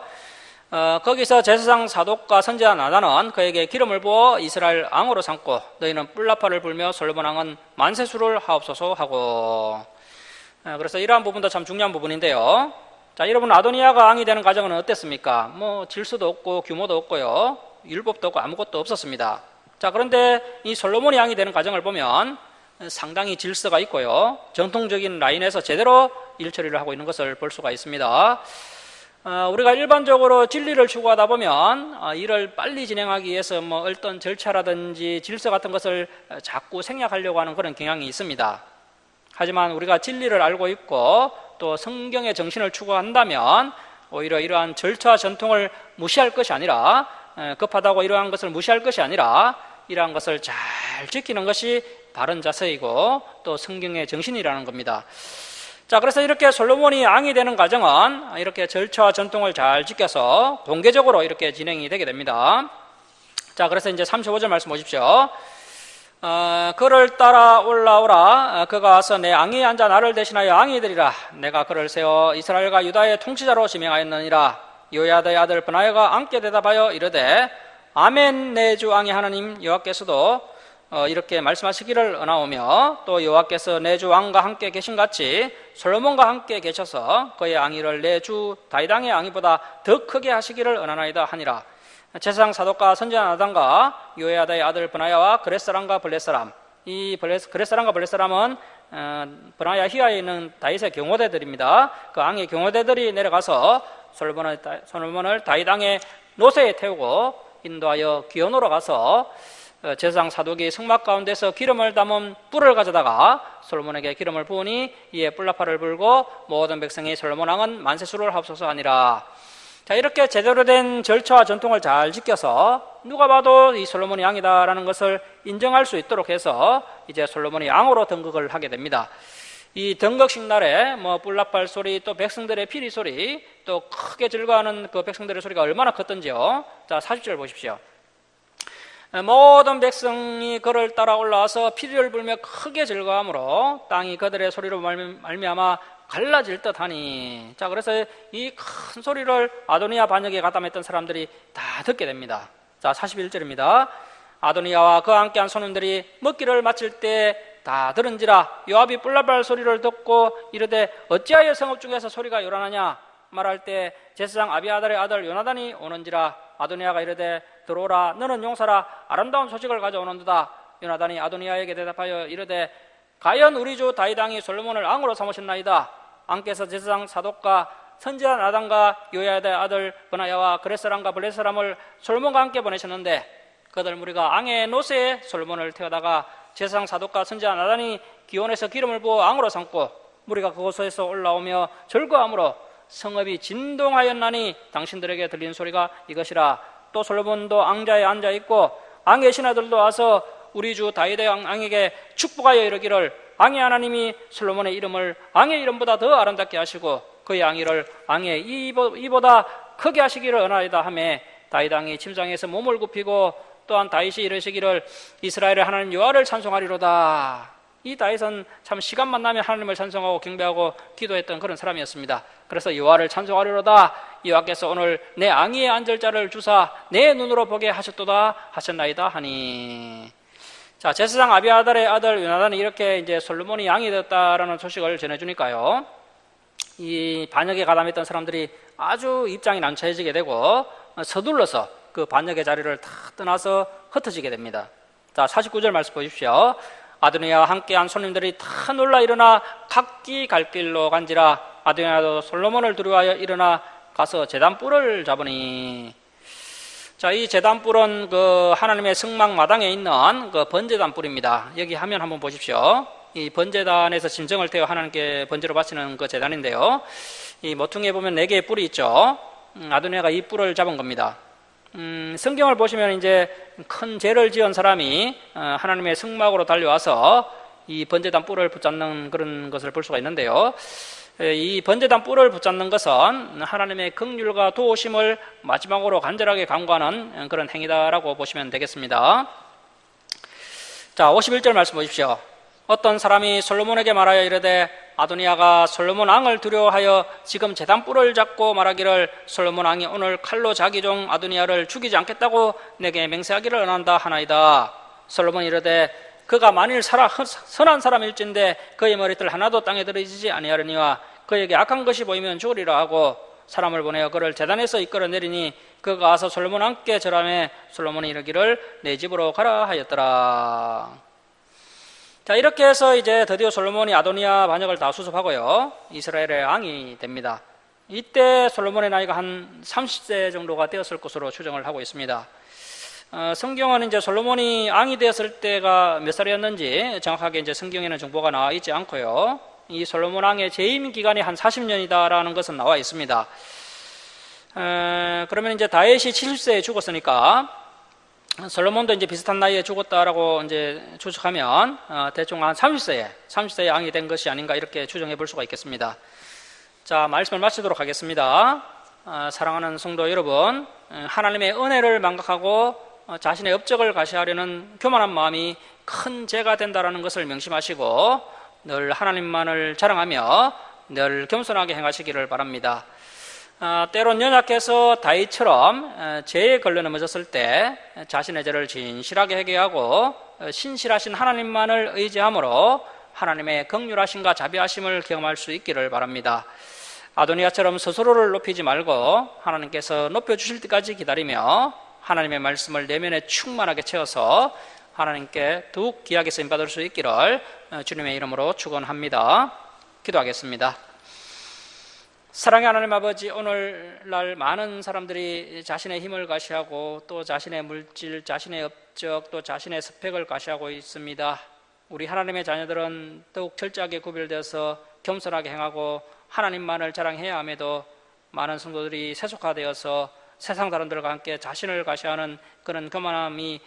거기서 제사장 사독과 선지자 나단은 그에게 기름을 부어 이스라엘 왕으로 삼고 너희는 뿔나파를 불며 솔로몬 왕은 만세수를 하옵소서 하고. 그래서 이러한 부분도 참 중요한 부분인데요. 자, 여러분 아도니아가 왕이 되는 과정은 어땠습니까? 뭐 질서도 없고 규모도 없고요, 율법도 없고 아무것도 없었습니다. 자, 그런데 이 솔로몬이 왕이 되는 과정을 보면 상당히 질서가 있고요, 정통적인 라인에서 제대로 일처리를 하고 있는 것을 볼 수가 있습니다. 우리가 일반적으로 진리를 추구하다 보면 일을 빨리 진행하기 위해서 뭐 어떤 절차라든지 질서 같은 것을 자꾸 생략하려고 하는 그런 경향이 있습니다. 하지만 우리가 진리를 알고 있고 또 성경의 정신을 추구한다면 오히려 이러한 절차 전통을 무시할 것이 아니라, 급하다고 이러한 것을 무시할 것이 아니라 이러한 것을 잘 지키는 것이 바른 자세이고 또 성경의 정신이라는 겁니다. 자, 그래서 이렇게 솔로몬이 왕이 되는 과정은 이렇게 절차와 전통을 잘 지켜서 공개적으로 이렇게 진행이 되게 됩니다. 자, 그래서 이제 35절 말씀 보십시오. 그를 따라 올라오라. 그가 와서 내 앙위에 앉아 나를 대신하여 왕이 되리라. 내가 그를 세워 이스라엘과 유다의 통치자로 지명하였느니라. 요야다의 아들 브나야가 함께 대답하여 이르되 아멘, 내 주 왕의 하나님 여호와께서도 이렇게 말씀하시기를 은하오며 또 여호와께서 내 주 왕과 함께 계신 같이 솔로몬과 함께 계셔서 그의 앙위를 내 주 다윗 왕의 앙위보다 더 크게 하시기를 은하나이다 하니라. 제사장 사독과 선지자 나단과 요야다의 아들 브나야와 그렛사람과 블렛사람, 이 그렛사람과 블렛사람은 브나야 희하에 있는 다윗의 경호대들입니다. 그 왕의 경호대들이 내려가서 솔로몬을 다윗 왕의 노새에 태우고 인도하여 기온으로 가서 제사장 사독이 성막 가운데서 기름을 담은 뿔을 가져다가 솔로몬에게 기름을 부으니 이에 뿔나팔을 불고 모든 백성이 솔로몬 왕은 만세수를 하옵소서 하니라. 자, 이렇게 제대로 된 절차와 전통을 잘 지켜서 누가 봐도 이 솔로몬이 왕이다라는 것을 인정할 수 있도록 해서 이제 솔로몬이 왕으로 등극을 하게 됩니다. 이 등극식 날에 뭐 뿔나팔 소리, 또 백성들의 피리 소리, 또 크게 즐거워하는 그 백성들의 소리가 얼마나 컸던지요. 자, 40절 보십시오. 모든 백성이 그를 따라 올라와서 피리를 불며 크게 즐거워하므로 땅이 그들의 소리로 말미암아 갈라질 듯하니. 자, 그래서 이 큰 소리를 아도니아 반역에 가담했던 사람들이 다 듣게 됩니다. 자, 41절입니다. 아도니아와 그와 함께한 소년들이 먹기를 마칠 때 다 들은지라. 요압이 뿔나팔 소리를 듣고 이르되 어찌하여 성읍 중에서 소리가 요란하냐 말할 때 제사장 아비아달의 아들 요나단이 오는지라. 아도니아가 이르되 들어오라, 너는 용사라, 아름다운 소식을 가져오는도다. 요나단이 아도니아에게 대답하여 이르되 과연 우리 주 다윗 왕이 솔로몬을 왕으로 삼으셨나이다. 왕께서 제사장 사독과 선지자 나단과 요야다의 아들 브나야와 그렛사람과 블렛사람을 솔로몬과 함께 보내셨는데 그들 무리가 왕의 노새에 솔로몬을 태워다가 제사장 사독과 선지자 나단이 기온에서 기름을 부어 왕으로 삼고 무리가 그곳에서 올라오며 절거함으로 성읍이 진동하였나니 당신들에게 들린 소리가 이것이라. 또 솔로몬도 왕자에 앉아있고 왕의 신하들도 와서 우리 주 다윗의 왕에게 축복하여 이르기를 왕의 하나님이 솔로몬의 이름을 왕의 이름보다 더 아름답게 하시고 그의 앙위를 왕의 이보다 크게 하시기를 은하이다 하며 다윗 왕이 침상에서 몸을 굽히고 또한 다윗이 이르시기를 이스라엘의 하나님 여호와를 찬송하리로다. 이 다윗은 참 시간만 나면 하나님을 찬송하고 경배하고 기도했던 그런 사람이었습니다. 그래서 여호와를 찬송하리로다. 여호와께서 오늘 내 앙위에 앉을 자를 주사 내 눈으로 보게 하셨도다 하셨나이다 하니. 자, 제사장 아비아달의 아들 요나단이 이렇게 이제 솔로몬이 왕이 되었다라는 소식을 전해주니까요, 이 반역에 가담했던 사람들이 아주 입장이 난처해지게 되고 서둘러서 그 반역의 자리를 다 떠나서 흩어지게 됩니다. 자, 49절 말씀 보십시오. 아도니아와 함께한 손님들이 다 놀라 일어나 각기 갈 길로 간지라. 아도니아도 솔로몬을 두려워하여 일어나 가서 제단 뿔을 잡으니. 자, 이 제단 뿔은 그 하나님의 성막 마당에 있는 그 번제단 뿔입니다. 여기 화면 한번 보십시오. 이 번제단에서 짐승을 태워 하나님께 번제로 바치는 그 제단인데요, 이 모퉁이에 보면 4개의 뿔이 있죠. 아도니아가 이 뿔을 잡은 겁니다. 성경을 보시면 이제 큰 죄를 지은 사람이 하나님의 성막으로 달려와서 이 번제단 뿔을 붙잡는 그런 것을 볼 수가 있는데요, 이 번제단 뿔을 붙잡는 것은 하나님의 긍휼과 도우심을 마지막으로 간절하게 간구하는 그런 행위다라고 보시면 되겠습니다. 자, 51절 말씀 보십시오. 어떤 사람이 솔로몬에게 말하여 이르되 아도니아가 솔로몬 왕을 두려워하여 지금 제단 뿔을 잡고 말하기를 솔로몬 왕이 오늘 칼로 자기 종 아도니아를 죽이지 않겠다고 내게 맹세하기를 원한다 하나이다. 솔로몬이 이르되 그가 만일 선한 사람일진데 그의 머리털 하나도 땅에 들어지지 아니하려니와 그에게 악한 것이 보이면 죽으리라 하고 사람을 보내어 그를 제단에서 이끌어내리니 그가 와서 솔로몬과 함께 절하매 솔로몬이 이르기를 내 집으로 가라 하였더라. 자, 이렇게 해서 이제 드디어 솔로몬이 아도니아 반역을 다 수습하고요, 이스라엘의 왕이 됩니다. 이때 솔로몬의 나이가 한 30세 정도가 되었을 것으로 추정을 하고 있습니다. 성경은 이제 솔로몬이 왕이 되었을 때가 몇 살이었는지 정확하게 이제 성경에는 정보가 나와 있지 않고요, 이 솔로몬 왕의 재임 기간이 한 40년이다라는 것은 나와 있습니다. 그러면 이제 다윗이 70세에 죽었으니까 솔로몬도 이제 비슷한 나이에 죽었다라고 이제 추측하면 대충 한 30세에 왕이 된 것이 아닌가 이렇게 추정해 볼 수가 있겠습니다. 자, 말씀을 마치도록 하겠습니다. 사랑하는 성도 여러분, 하나님의 은혜를 망각하고 자신의 업적을 과시하려는 교만한 마음이 큰 죄가 된다는 것을 명심하시고 늘 하나님만을 자랑하며 늘 겸손하게 행하시기를 바랍니다. 때론 연약해서 다윗처럼 죄에 걸려 넘어졌을 때 자신의 죄를 진실하게 회개하고 신실하신 하나님만을 의지함으로 하나님의 긍휼하심과 자비하심을 경험할 수 있기를 바랍니다. 아도니아처럼 스스로를 높이지 말고 하나님께서 높여주실 때까지 기다리며 하나님의 말씀을 내면에 충만하게 채워서 하나님께 더욱 귀하게 쓰임받을 수 있기를 주님의 이름으로 축원합니다. 기도하겠습니다. 사랑의 하나님 아버지, 오늘날 많은 사람들이 자신의 힘을 과시하고 또 자신의 물질, 자신의 업적, 또 자신의 스펙을 과시하고 있습니다. 우리 하나님의 자녀들은 더욱 철저하게 구별되어서 겸손하게 행하고 하나님만을 자랑해야 함에도 많은 성도들이 세속화되어서 세상 사람들과 함께 자신을 과시하는 그런 교만함이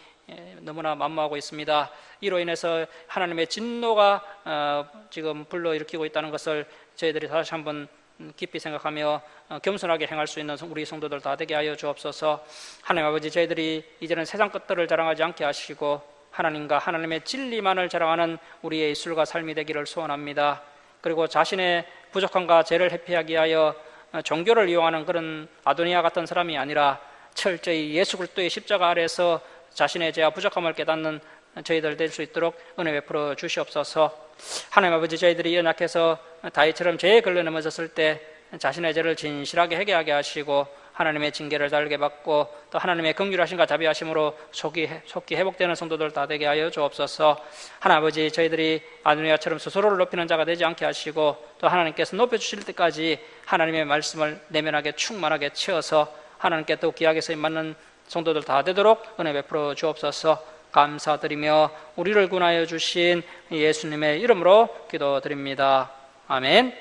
너무나 만무하고 있습니다. 이로 인해서 하나님의 진노가 지금 불러일으키고 있다는 것을 저희들이 다시 한번 깊이 생각하며 겸손하게 행할 수 있는 우리 성도들 다 되게 하여 주옵소서. 하나님 아버지, 저희들이 이제는 세상 것들을 자랑하지 않게 하시고 하나님과 하나님의 진리만을 자랑하는 우리의 입술과 삶이 되기를 소원합니다. 그리고 자신의 부족함과 죄를 회피하기 위하여 종교를 이용하는 그런 아도니아 같은 사람이 아니라 철저히 예수 그리스도의 십자가 아래서 자신의 죄와 부족함을 깨닫는 저희들 될 수 있도록 은혜 베풀어 주시옵소서. 하나님 아버지, 저희들이 연약해서 다윗처럼 죄에 걸려 넘어졌을 때 자신의 죄를 진실하게 회개하게 하시고 하나님의 징계를 달게 받고 또 하나님의 긍휼하심과 자비하심으로 속히 회복되는 성도들 다 되게 하여 주옵소서. 하나님 아버지, 저희들이 아도니아처럼 스스로를 높이는 자가 되지 않게 하시고 또 하나님께서 높여주실 때까지 하나님의 말씀을 내면하게 충만하게 채워서 하나님께 또 귀하게 쓰임받는 성도들 다 되도록 은혜 베풀어 주옵소서. 감사드리며 우리를 구원하여 주신 예수님의 이름으로 기도드립니다. 아멘.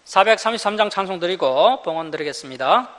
433장 찬송 드리고 봉헌 드리겠습니다.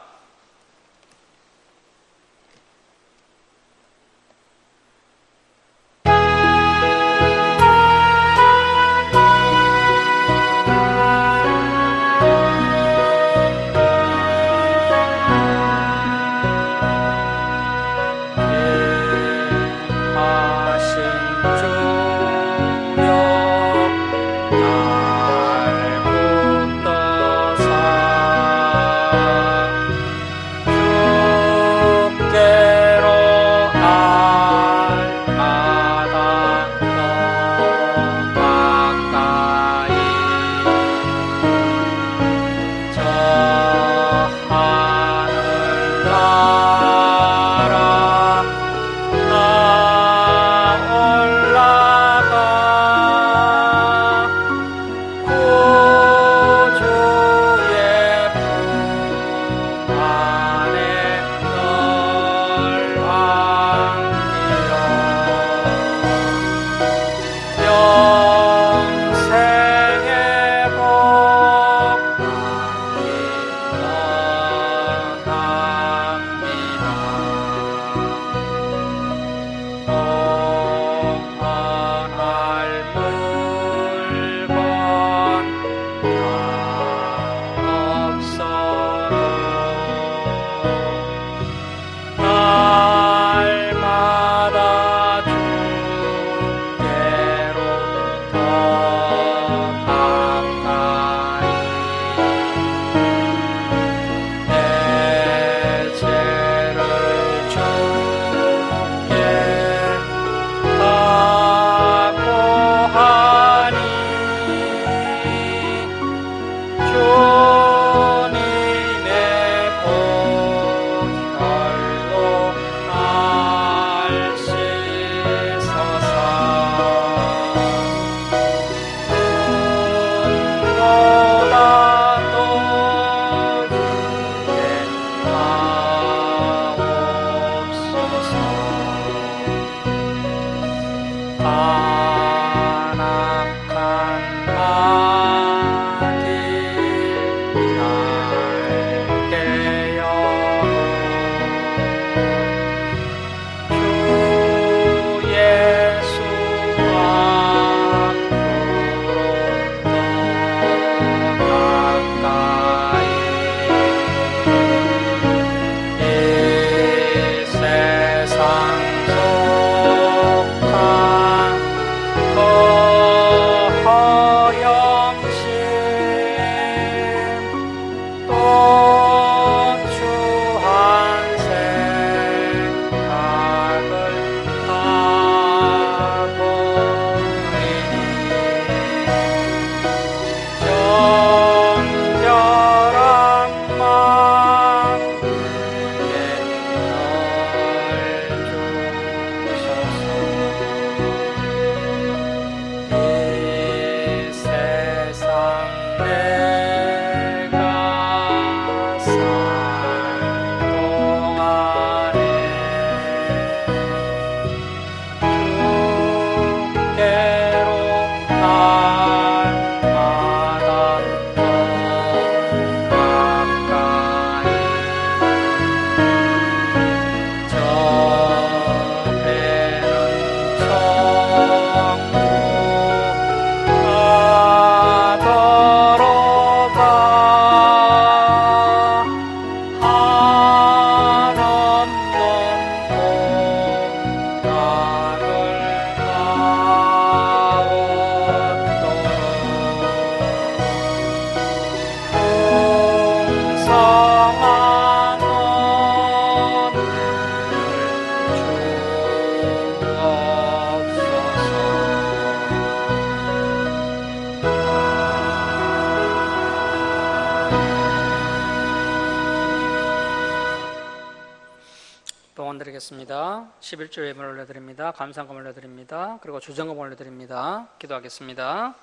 봉헌 드리겠습니다. 11조 예물 올려드립니다. 감사금 올려드립니다. 그리고 주정금 올려드립니다. 기도하겠습니다.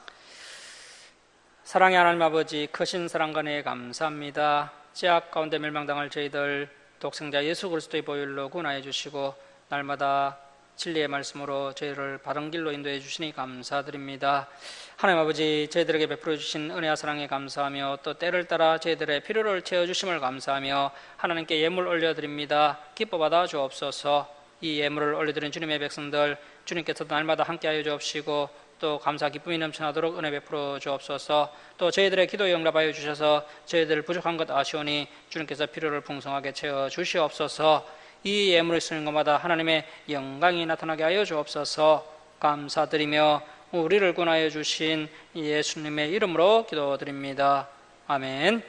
사랑의 하나님 아버지, 크신 사랑과 은혜에 감사합니다. 죄악 가운데 멸망당할 저희들 독생자 예수 그리스도의 보혈로 구원하여 주시고 날마다 진리의 말씀으로 저희를 바른 길로 인도해 주시니 감사드립니다. 하나님 아버지, 저희들에게 베풀어 주신 은혜와 사랑에 감사하며 또 때를 따라 저희들의 필요를 채워주심을 감사하며 하나님께 예물 올려드립니다. 기뻐 받아 주옵소서. 이 예물을 올려드린 주님의 백성들, 주님께서 날마다 함께하여 주옵시고 또 감사 기쁨이 넘쳐나도록 은혜 베풀어 주옵소서. 또 저희들의 기도에 응답하여 주셔서 저희들 부족한 것 아시오니 주님께서 필요를 풍성하게 채워 주시옵소서. 이 예물을 쓰는 것마다 하나님의 영광이 나타나게 하여 주옵소서. 감사드리며 우리를 구원하여 주신 예수님의 이름으로 기도드립니다. 아멘.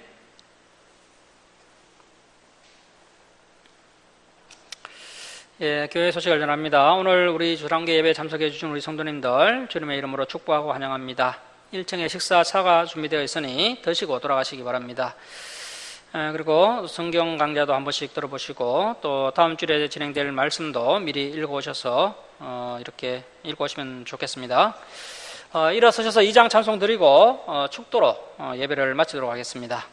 예, 교회 소식을 전합니다. 오늘 우리 주랑계 예배에 참석해 주신 우리 성도님들 주님의 이름으로 축복하고 환영합니다. 1층에 식사 차가 준비되어 있으니 드시고 돌아가시기 바랍니다. 그리고 성경 강좌도 한 번씩 들어보시고 또 다음 주에 진행될 말씀도 미리 읽어오셔서 이렇게 읽어오시면 좋겠습니다. 일어서셔서 2장 찬송 드리고 축도로 예배를 마치도록 하겠습니다.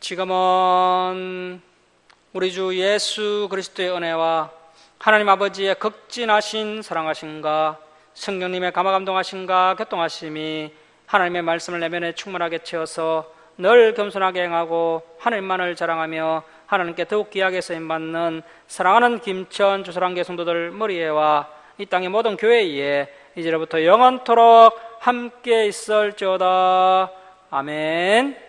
지금은 우리 주 예수 그리스도의 은혜와 하나님 아버지의 극진하신 사랑하심과 성령님의 감화감동하심과 교통하심이 하나님의 말씀을 내면에 충만하게 채워서 늘 겸손하게 행하고 하나님만을 자랑하며 하나님께 더욱 귀하게 쓰임받는 사랑하는 김천 주사랑계 성도들 머리에와 이 땅의 모든 교회에 이제로부터 영원토록 함께 있을지어다. 아멘.